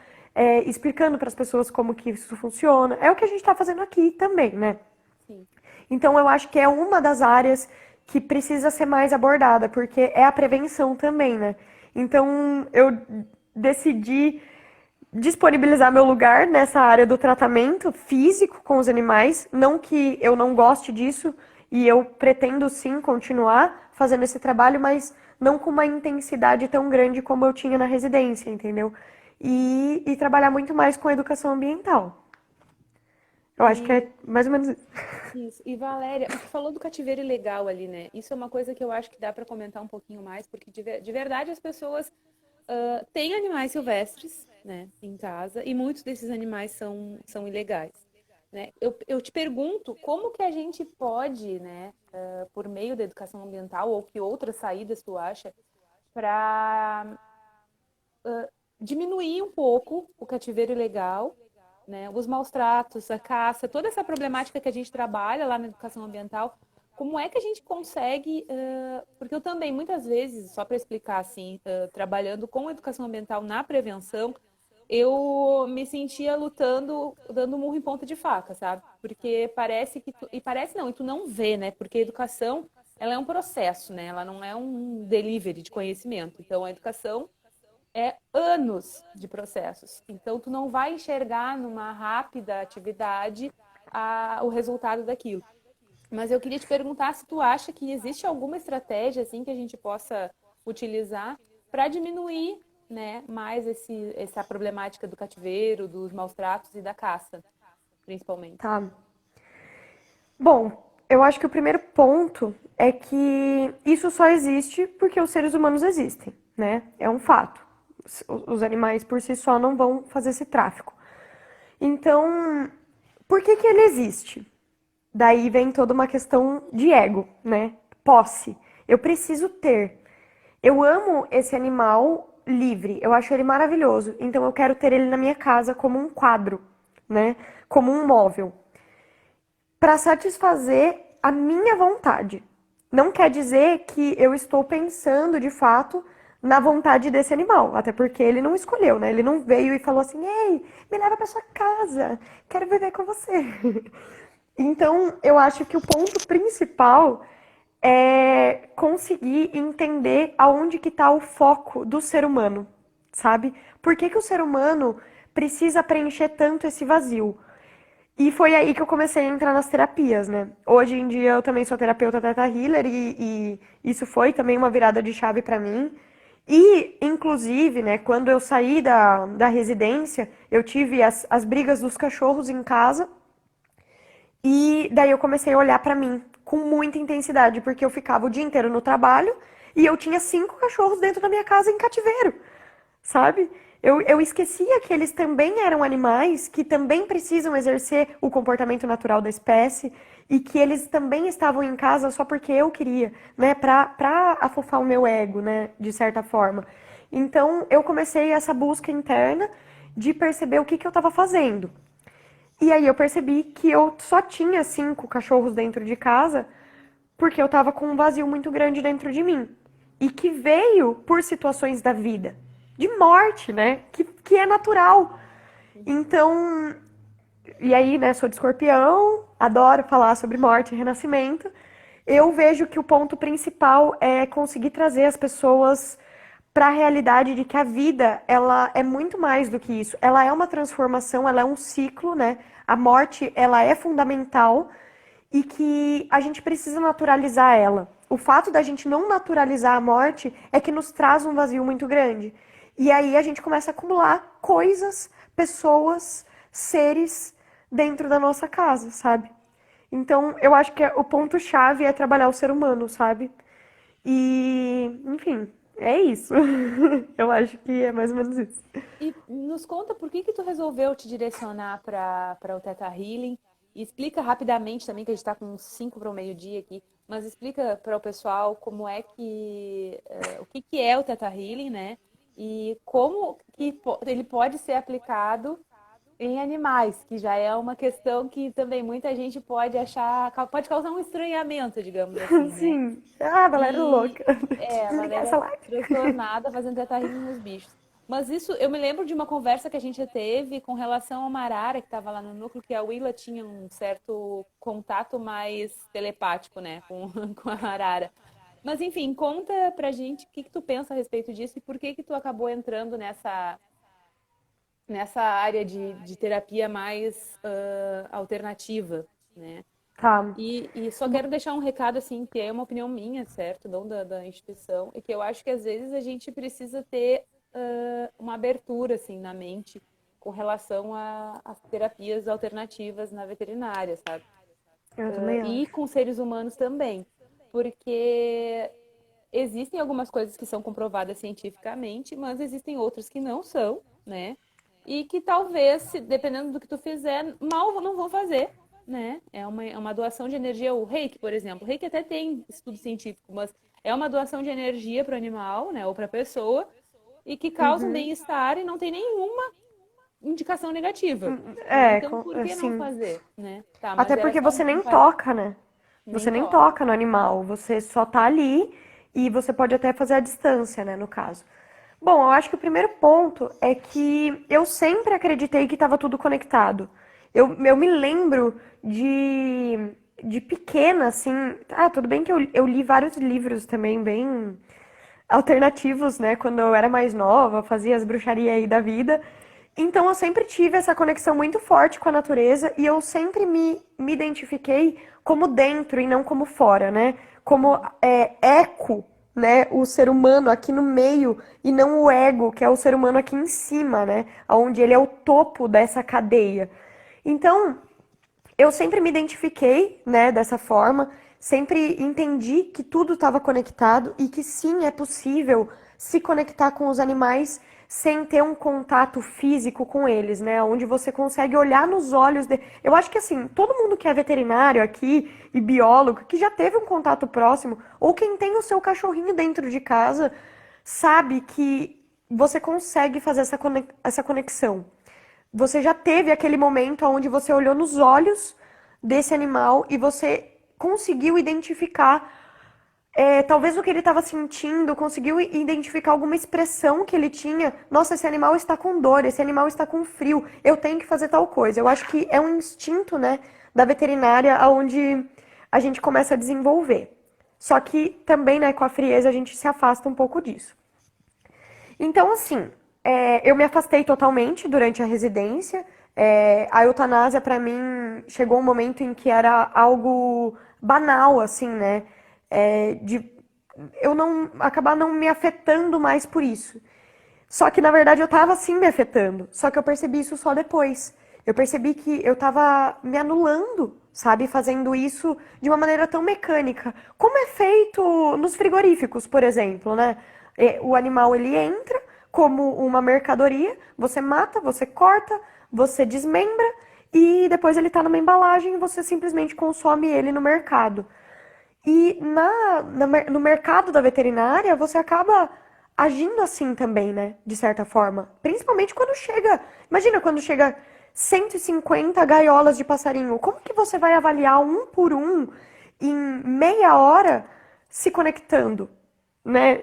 explicando para as pessoas como que isso funciona. É o que a gente está fazendo aqui também, né? Sim. Então eu acho que é uma das áreas que precisa ser mais abordada, porque é a prevenção também, né? Então eu decidi disponibilizar meu lugar nessa área do tratamento físico com os animais. Não que eu não goste disso, e eu pretendo sim continuar fazendo esse trabalho, mas não com uma intensidade tão grande como eu tinha na residência, entendeu? E trabalhar muito mais com a educação ambiental. Eu acho que E é mais ou menos isso. isso. E Valéria, você falou do cativeiro ilegal ali, né? Isso é uma coisa que eu acho que dá para comentar um pouquinho mais, porque de verdade as pessoas têm animais silvestres, né, em casa, e muitos desses animais são ilegais, né? Eu te pergunto como que a gente pode, né, por meio da educação ambiental, ou que outras saídas tu acha, para diminuir um pouco o cativeiro ilegal, né, os maus tratos, a caça, toda essa problemática que a gente trabalha lá na educação ambiental, como é que a gente consegue, porque eu também, muitas vezes, só para explicar assim, trabalhando com educação ambiental na prevenção, eu me sentia lutando, dando murro em ponta de faca, sabe? Porque parece que e parece não, e tu não vê, né? Porque a educação, ela é um processo, né? Ela não é um delivery de conhecimento. Então, a educação é anos de processos. Então, tu não vai enxergar numa rápida atividade o resultado daquilo. Mas eu queria te perguntar se tu acha que existe alguma estratégia assim que a gente possa utilizar para diminuir, né, mais essa problemática do cativeiro, dos maus tratos e da caça, principalmente. Tá. Bom, eu acho que o primeiro ponto é que isso só existe porque os seres humanos existem, né? É um fato. Os animais por si só não vão fazer esse tráfico. Então, por que que ele existe? Daí vem toda uma questão de ego, né? Posse. Eu preciso ter. Eu amo esse animal livre, eu acho ele maravilhoso. Então eu quero ter ele na minha casa como um quadro, né? Como um móvel. para satisfazer a minha vontade. Não quer dizer que eu estou pensando de fato na vontade desse animal, até porque ele não escolheu, né? Ele não veio e falou assim: "Ei, me leva para sua casa, quero viver com você". Então, eu acho que o ponto principal é conseguir entender aonde que está o foco do ser humano, sabe? Por que que o ser humano precisa preencher tanto esse vazio? E foi aí que eu comecei a entrar nas terapias, né? Hoje em dia eu também sou terapeuta Theta Healer e isso foi também uma virada de chave pra mim. E, inclusive, né, quando eu saí da residência, eu tive as brigas dos cachorros em casa e daí eu comecei a olhar pra mim com muita intensidade, porque eu ficava o dia inteiro no trabalho e eu tinha 5 cachorros dentro da minha casa em cativeiro, sabe? Eu esquecia que eles também eram animais que também precisam exercer o comportamento natural da espécie e que eles também estavam em casa só porque eu queria, né, pra afofar o meu ego, né, de certa forma. Então eu comecei essa busca interna de perceber o que que eu estava fazendo. E aí eu percebi que eu só tinha 5 cachorros dentro de casa porque eu tava com um vazio muito grande dentro de mim. E que veio por situações da vida, de morte, né? Que é natural. Então, e aí, né, sou de Escorpião, adoro falar sobre morte e renascimento. Eu vejo que o ponto principal é conseguir trazer as pessoas para a realidade de que a vida, ela é muito mais do que isso. Ela é uma transformação, ela é um ciclo, né? A morte, ela é fundamental e que a gente precisa naturalizar ela. O fato da gente não naturalizar a morte é que nos traz um vazio muito grande. E aí a gente começa a acumular coisas, pessoas, seres dentro da nossa casa, sabe? Então, eu acho que o ponto-chave é trabalhar o ser humano, sabe? E, enfim, é isso. Eu acho que é mais ou menos isso. E nos conta por que tu resolveu te direcionar para o Theta Healing. E explica rapidamente também, que a gente está com 5 para o meio-dia aqui, mas explica para o pessoal como é que, o que que é o Theta Healing, né? E como que ele pode ser aplicado em animais, que já é uma questão que também muita gente pode achar, pode causar um estranhamento, digamos assim, né? Sim. Ah, a galera E louca. a Desligar galera essa live. transtornada fazendo teta healing nos bichos. Mas isso, eu me lembro de uma conversa que a gente teve com relação a uma arara que estava lá no núcleo, que a Willa tinha um certo contato mais telepático, né, com a arara. Mas enfim, conta pra gente o que que tu pensa a respeito disso e por que que tu acabou entrando nessa área de terapia mais alternativa, né? Tá. E só quero deixar um recado, assim, que é uma opinião minha, certo? Não da instituição, e que eu acho que às vezes a gente precisa ter uma abertura, assim, na mente com relação às terapias alternativas na veterinária, sabe? Eu também E acho. com seres humanos também, porque existem algumas coisas que são comprovadas cientificamente, mas existem outras que não são, né? E que talvez, dependendo do que tu fizer, mal não vão fazer, né? É uma doação de energia. O reiki, por exemplo, o reiki até tem estudo científico, mas é uma doação de energia para o animal, né? Ou para a pessoa, e que causa um Uhum. bem-estar e não tem nenhuma indicação negativa, né? É, Então, por que não assim. fazer, né? Tá, mas Até era porque só você um nem parênteses. toca, né? Nem Você nem toca. toca no animal, você só tá ali e você pode até fazer a distância, né, no caso. Bom, eu acho que o primeiro ponto é que eu sempre acreditei que estava tudo conectado. Eu me lembro de pequena, assim. Ah, tudo bem que eu li vários livros também, bem alternativos, né? Quando eu era mais nova, fazia as bruxarias aí da vida. Então eu sempre tive essa conexão muito forte com a natureza e eu sempre me identifiquei como dentro e não como fora, né? Como eco, né? O ser humano aqui no meio e não o ego, que é o ser humano aqui em cima, né? Onde ele é o topo dessa cadeia. Então, eu sempre me identifiquei, né, dessa forma, sempre entendi que tudo estava conectado e que sim, é possível se conectar com os animais sem ter um contato físico com eles, né, onde você consegue olhar nos olhos de... Eu acho que assim, todo mundo que é veterinário aqui e biólogo, que já teve um contato próximo, ou quem tem o seu cachorrinho dentro de casa, sabe que você consegue fazer essa conexão. Você já teve aquele momento onde você olhou nos olhos desse animal e você conseguiu identificar talvez o que ele estava sentindo, conseguiu identificar alguma expressão que ele tinha. Nossa, esse animal está com dor, esse animal está com frio, eu tenho que fazer tal coisa. Eu acho que é um instinto, né, da veterinária onde a gente começa a desenvolver. Só que também, né, com a frieza a gente se afasta um pouco disso. Então, assim, eu me afastei totalmente durante a residência. A eutanásia, para mim, chegou um momento em que era algo banal, assim, né? De eu não acabar não me afetando mais por isso. Só que, na verdade, eu tava sim me afetando. Só que eu percebi isso só depois. Eu percebi que eu tava me anulando, sabe? Fazendo isso de uma maneira tão mecânica. Como é feito nos frigoríficos, por exemplo, né? O animal, ele entra como uma mercadoria, você mata, você corta, você desmembra e depois ele tá numa embalagem e você simplesmente consome ele no mercado. E no mercado da veterinária, você acaba agindo assim também, né? De certa forma. Principalmente quando chega. Imagina quando chega 150 gaiolas de passarinho. Como que você vai avaliar um por um em meia hora se conectando, né?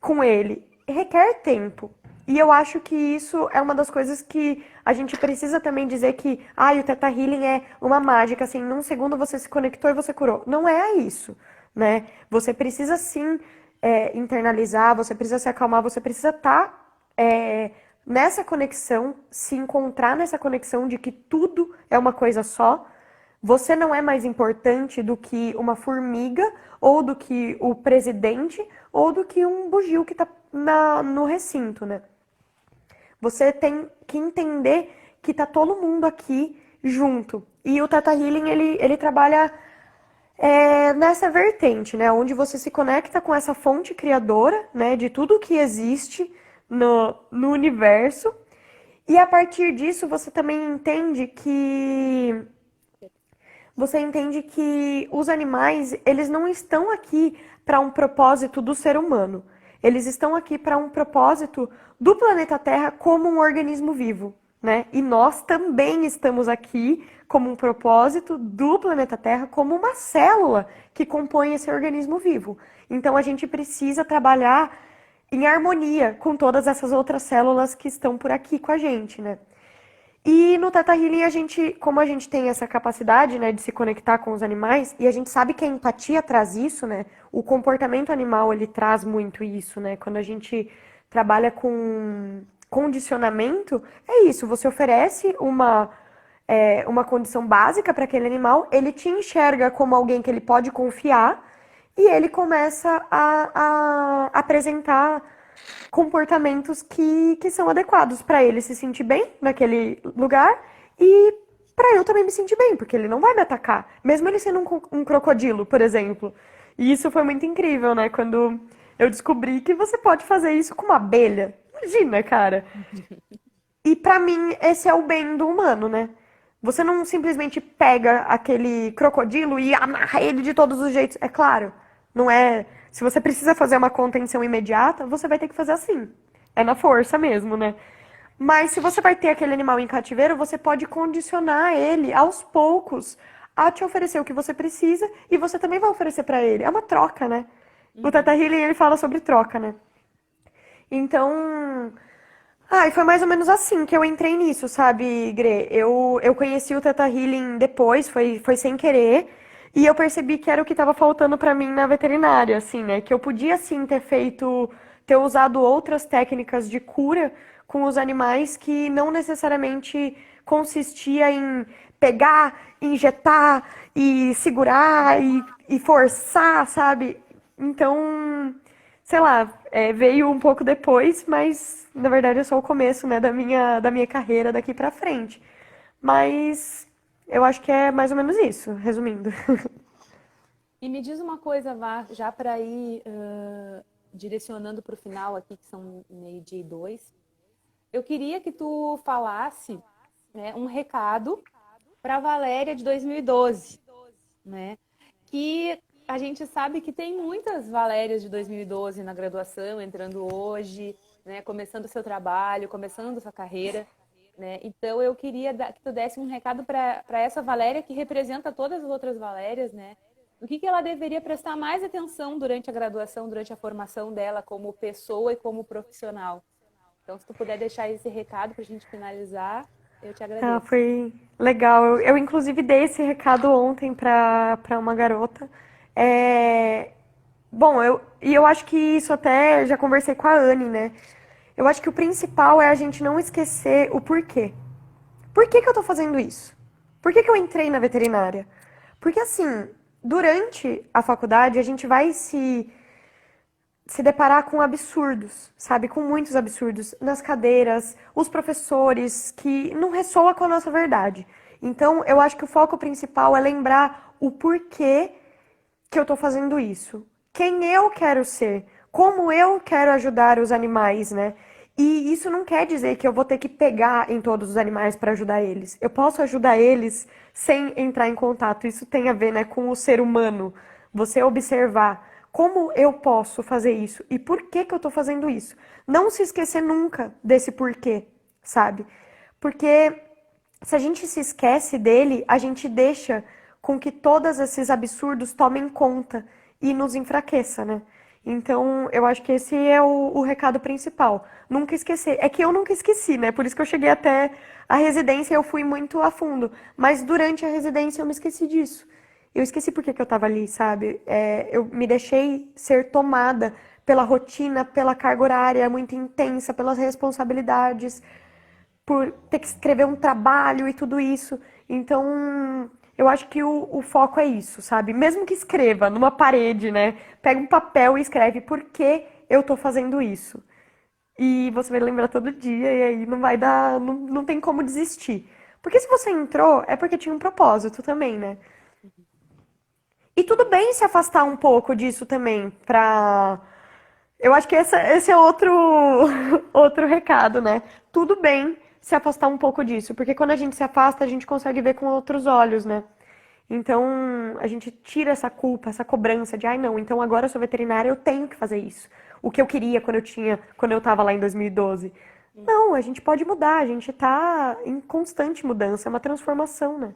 Com ele? Requer tempo. E eu acho que isso é uma das coisas que a gente precisa também dizer que, o Theta Healing é uma mágica, assim, num segundo você se conectou e você curou. Não é isso, né? Você precisa sim internalizar, você precisa se acalmar, você precisa estar nessa conexão, se encontrar nessa conexão de que tudo é uma coisa só. Você não é mais importante do que uma formiga, ou do que o presidente, ou do que um bugio que tá no recinto, né? Você tem que entender que tá todo mundo aqui junto. E o Theta Healing, ele trabalha nessa vertente, né? Onde você se conecta com essa fonte criadora, né? De tudo que existe no universo. E a partir disso, você entende que os animais, eles não estão aqui para um propósito do ser humano. Eles estão aqui para um propósito do planeta Terra como um organismo vivo, né? E nós também estamos aqui como um propósito do planeta Terra, como uma célula que compõe esse organismo vivo. Então a gente precisa trabalhar em harmonia com todas essas outras células que estão por aqui com a gente, né? E no Theta Healing, como a gente tem essa capacidade, né, de se conectar com os animais, e a gente sabe que a empatia traz isso, né? O comportamento animal, ele traz muito isso, né? Quando a gente trabalha com condicionamento, é isso, você oferece uma condição básica para aquele animal, ele te enxerga como alguém que ele pode confiar, e ele começa a apresentar comportamentos que são adequados para ele se sentir bem naquele lugar e para eu também me sentir bem, porque ele não vai me atacar, mesmo ele sendo um crocodilo, por exemplo. E isso foi muito incrível, né? Quando eu descobri que você pode fazer isso com uma abelha. Imagina, cara. E pra mim, esse é o bem do humano, né? Você não simplesmente pega aquele crocodilo e amarra ele de todos os jeitos. É claro, não é. Se você precisa fazer uma contenção imediata, você vai ter que fazer assim. É na força mesmo, né? Mas se você vai ter aquele animal em cativeiro, você pode condicionar ele aos poucos a te oferecer o que você precisa e você também vai oferecer pra ele. É uma troca, né? O Teta Uhum. Healing ele fala sobre troca, né? Então, e foi mais ou menos assim que eu entrei nisso, sabe, Gre? Eu conheci o Theta Healing depois, foi sem querer, e eu percebi que era o que estava faltando pra mim na veterinária, assim, né? Que eu podia, sim, ter usado outras técnicas de cura com os animais que não necessariamente consistia em pegar, injetar e segurar e forçar, sabe? Então, sei lá, veio um pouco depois, mas na verdade é só o começo, né, da minha carreira daqui pra frente. Mas eu acho que é mais ou menos isso, resumindo. E me diz uma coisa, Vá, já para ir direcionando para o final aqui, que são meio-dia e dois. Eu queria que tu falasse, né, um recado para a Valéria de 2012, né? Que a gente sabe que tem muitas Valérias de 2012 na graduação, entrando hoje, né, começando o seu trabalho, começando sua carreira. né? Então eu queria que tu desse um recado para essa Valéria que representa todas as outras Valérias, né? O que ela deveria prestar mais atenção durante a graduação, durante a formação dela como pessoa e como profissional. Então, se tu puder deixar esse recado para a gente finalizar, eu te Ah, agradeço. foi legal. Eu, inclusive, dei esse recado ontem para uma garota. É, bom, eu acho que isso até já conversei com a Anne, né? Eu acho que o principal é a gente não esquecer o porquê. Por que que eu tô fazendo isso? Por que que eu entrei na veterinária? Porque assim, durante a faculdade a gente vai se deparar com absurdos, sabe? Com muitos absurdos nas cadeiras, os professores que não ressoa com a nossa verdade. Então, eu acho que o foco principal é lembrar o porquê que eu tô fazendo isso. Quem eu quero ser, como eu quero ajudar os animais, né? E isso não quer dizer que eu vou ter que pegar em todos os animais para ajudar eles. Eu posso ajudar eles sem entrar em contato. Isso tem a ver, né, com o ser humano. Você observar como eu posso fazer isso e por que que eu tô fazendo isso. Não se esquecer nunca desse porquê, sabe? Porque se a gente se esquece dele, a gente deixa com que todos esses absurdos tomem conta e nos enfraqueça, né? Então, eu acho que esse é o recado principal. Nunca esquecer. É que eu nunca esqueci, né? Por isso que eu cheguei até a residência, eu fui muito a fundo. Mas durante a residência eu me esqueci disso. Eu esqueci por que que eu tava ali, sabe? Eu me deixei ser tomada pela rotina, pela carga horária muito intensa, pelas responsabilidades, por ter que escrever um trabalho e tudo isso. Então, eu acho que o foco é isso, sabe? Mesmo que escreva numa parede, né? Pega um papel e escreve por que eu tô fazendo isso. E você vai lembrar todo dia e aí não vai dar, não tem como desistir. Porque se você entrou, é porque tinha um propósito também, né? E tudo bem se afastar um pouco disso também, pra. Eu acho que esse é outro, outro recado, né? Tudo bem se afastar um pouco disso, porque quando a gente se afasta, a gente consegue ver com outros olhos, né? Então, a gente tira essa culpa, essa cobrança de, ai não, então agora eu sou veterinária, eu tenho que fazer isso. O que eu queria quando eu tava lá em 2012. Não, a gente pode mudar, a gente tá em constante mudança, é uma transformação, né?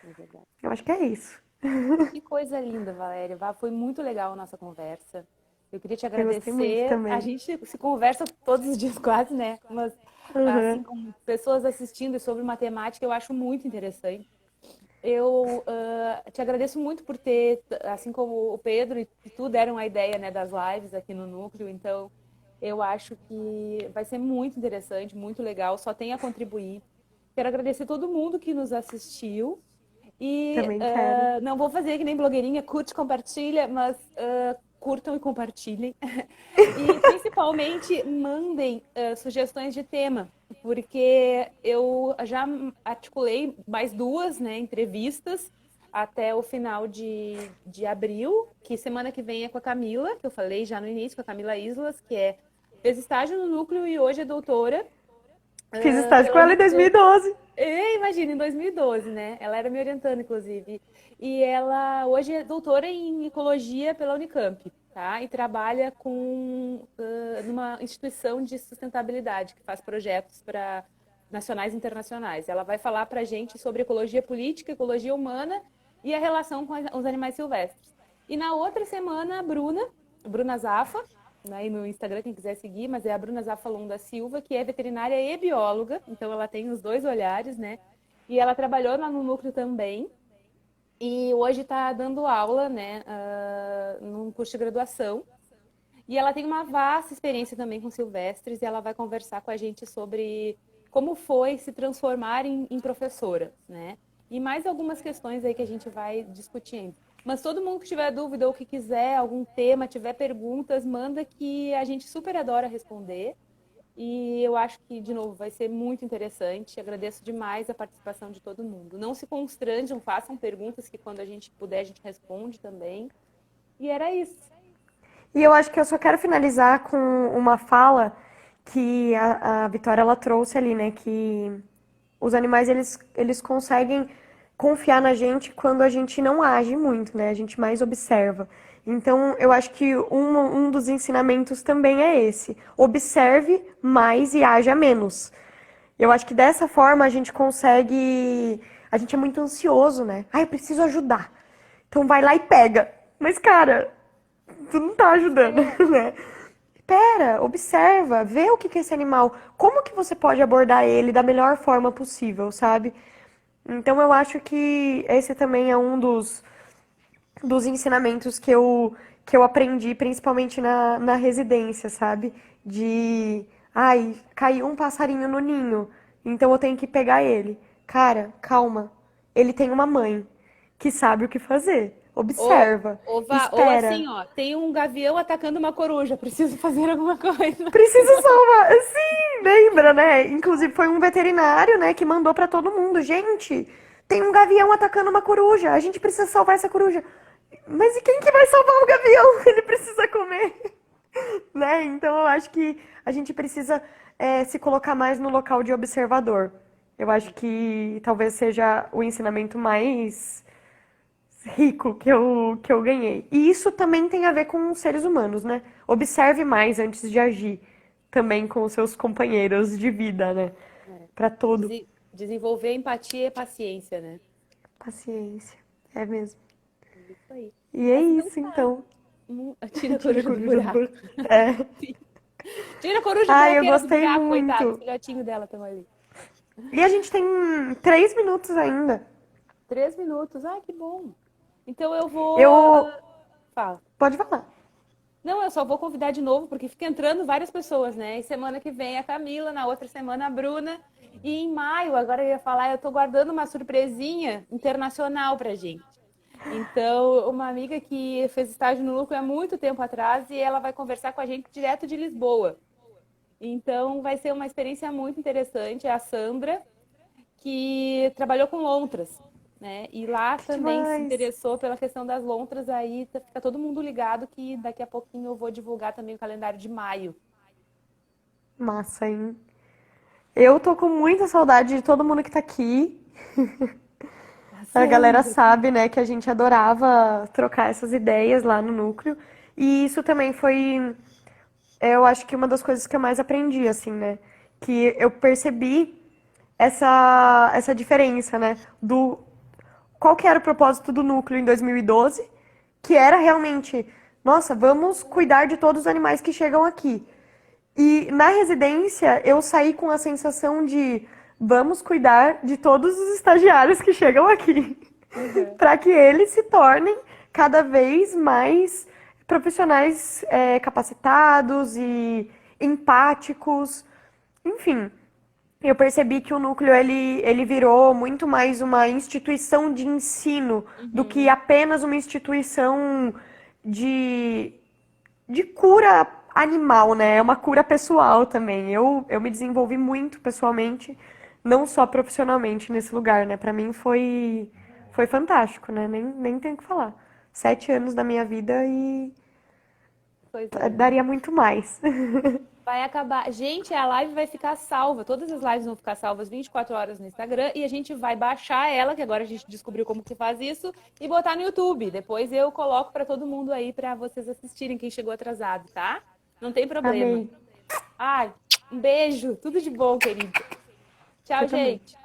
É verdade. Eu acho que é isso. Que coisa linda, Valéria. Foi muito legal a nossa conversa. Eu queria te Eu gostei muito agradecer. A também. gente se conversa todos os dias quase, né? Mas assim, Uhum. com pessoas assistindo sobre matemática, eu acho muito interessante. Eu te agradeço muito por ter, assim como o Pedro e tu deram a ideia, né, das lives aqui no Núcleo. Então, eu acho que vai ser muito interessante, muito legal. Só tem a contribuir. Quero agradecer todo mundo que nos assistiu. E Também quero. não vou fazer que nem blogueirinha, curte, compartilha, mas curtam e compartilhem. E principalmente mandem sugestões de tema, porque eu já articulei mais duas, né, entrevistas até o final de abril, que semana que vem é com a Camila, que eu falei já no início, com a Camila Islas, fez estágio no núcleo e hoje é doutora Fiz estágio com pela ela em Unicamp. 2012. Imagina, em 2012, né? Ela era me orientando, inclusive. E ela hoje é doutora em ecologia pela Unicamp, tá? E trabalha numa instituição de sustentabilidade que faz projetos para nacionais e internacionais. Ela vai falar para a gente sobre ecologia política, ecologia humana e a relação com os animais silvestres. E na outra semana, Bruna Zaffa, né, e no Instagram, quem quiser seguir, mas é a Bruna Zafalon da Silva, que é veterinária e bióloga, então ela tem os dois olhares, né? E ela trabalhou lá no núcleo também, e hoje está dando aula, né, num curso de graduação. E ela tem uma vasta experiência também com silvestres, e ela vai conversar com a gente sobre como foi se transformar em professora, né? E mais algumas questões aí que a gente vai discutindo. Mas todo mundo que tiver dúvida ou que quiser algum tema, tiver perguntas, manda que a gente super adora responder. E eu acho que, de novo, vai ser muito interessante. Agradeço demais a participação de todo mundo. Não se constrangam, façam perguntas que quando a gente puder a gente responde também. E era isso. E eu acho que eu só quero finalizar com uma fala que a Vitória ela trouxe ali, né? Que os animais eles conseguem confiar na gente quando a gente não age muito, né? A gente mais observa. Então, eu acho que um dos ensinamentos também é esse: observe mais e haja menos. Eu acho que dessa forma a gente consegue. A gente é muito ansioso, né? Ah, eu preciso ajudar. Então vai lá e pega. Mas, cara, tu não tá ajudando, né? Pera, observa, vê o que que é esse animal, como que você pode abordar ele da melhor forma possível, sabe? Então eu acho que esse também é um dos ensinamentos que eu aprendi, principalmente na residência, sabe? De, ai, caiu um passarinho no ninho, então eu tenho que pegar ele. Cara, calma. Ele tem uma mãe que sabe o que fazer. Ou, Observa, ou espera. assim, ó, tem um gavião atacando uma coruja, preciso fazer alguma coisa. Preciso salvar. Sim, lembra, né? Inclusive foi um veterinário, né, que mandou pra todo mundo, gente, tem um gavião atacando uma coruja. A gente precisa salvar essa coruja. Mas e quem que vai salvar o gavião? Ele precisa comer, né? Então eu acho que a gente precisa se colocar mais no local de observador. Eu acho que talvez seja o ensinamento mais rico que eu ganhei. E isso também tem a ver com os seres humanos, né? Observe mais antes de agir. Também com os seus companheiros de vida, né? É. Pra todo. Desenvolver empatia e paciência, né? Paciência. É mesmo. Isso aí. E é Mas então isso, tá. então. Tira a Tira a coruja do coruja do buraco. buraco. É. Sim. Tira a coruja Ai, eu buraqueira do gostei buraco, coitado. Os muito. filhotinhos dela estão ali. E a gente tem 3 minutos ainda. 3 minutos. Ah, que bom. Então eu vou. Eu. Fala. Pode falar. Não, eu só vou convidar de novo, porque fica entrando várias pessoas, né? E semana que vem a Camila, na outra semana a Bruna. E em maio, agora eu ia falar, eu tô guardando uma surpresinha internacional pra gente. Então, uma amiga que fez estágio no Lucro há muito tempo atrás e ela vai conversar com a gente direto de Lisboa. Então, vai ser uma experiência muito interessante. É a Sandra, que trabalhou com lontras, né? E lá Que também se demais. interessou pela questão das lontras. Aí fica todo mundo ligado que daqui a pouquinho eu vou divulgar também o calendário de maio. Massa, hein? Eu tô com muita saudade de todo mundo que tá aqui. A A galera Sandra. sabe, né, que a gente adorava trocar essas ideias lá no núcleo. E isso também foi, eu acho que uma das coisas que eu mais aprendi, assim, né? Que eu percebi essa diferença, né? Do qual que era o propósito do núcleo em 2012, que era realmente, nossa, vamos cuidar de todos os animais que chegam aqui. E na residência eu saí com a sensação de vamos cuidar de todos os estagiários que chegam aqui, Uhum. para que eles se tornem cada vez mais profissionais capacitados e empáticos. Enfim, eu percebi que o núcleo ele virou muito mais uma instituição de ensino do que Uhum. apenas uma instituição de de cura animal, né? É uma cura pessoal também. Eu me desenvolvi muito pessoalmente, não só profissionalmente nesse lugar, né? Pra mim foi fantástico, né? Nem tenho o que falar. 7 anos da minha vida e Pois é. daria muito mais. Vai acabar. Gente, a live vai ficar salva. Todas as lives vão ficar salvas 24 horas no Instagram e a gente vai baixar ela, que agora a gente descobriu como que faz isso, e botar no YouTube. Depois eu coloco para todo mundo aí para vocês assistirem quem chegou atrasado, tá? Não tem problema. Amei. Ai, um beijo. Tudo de bom, querido. Tchau, Você também. gente.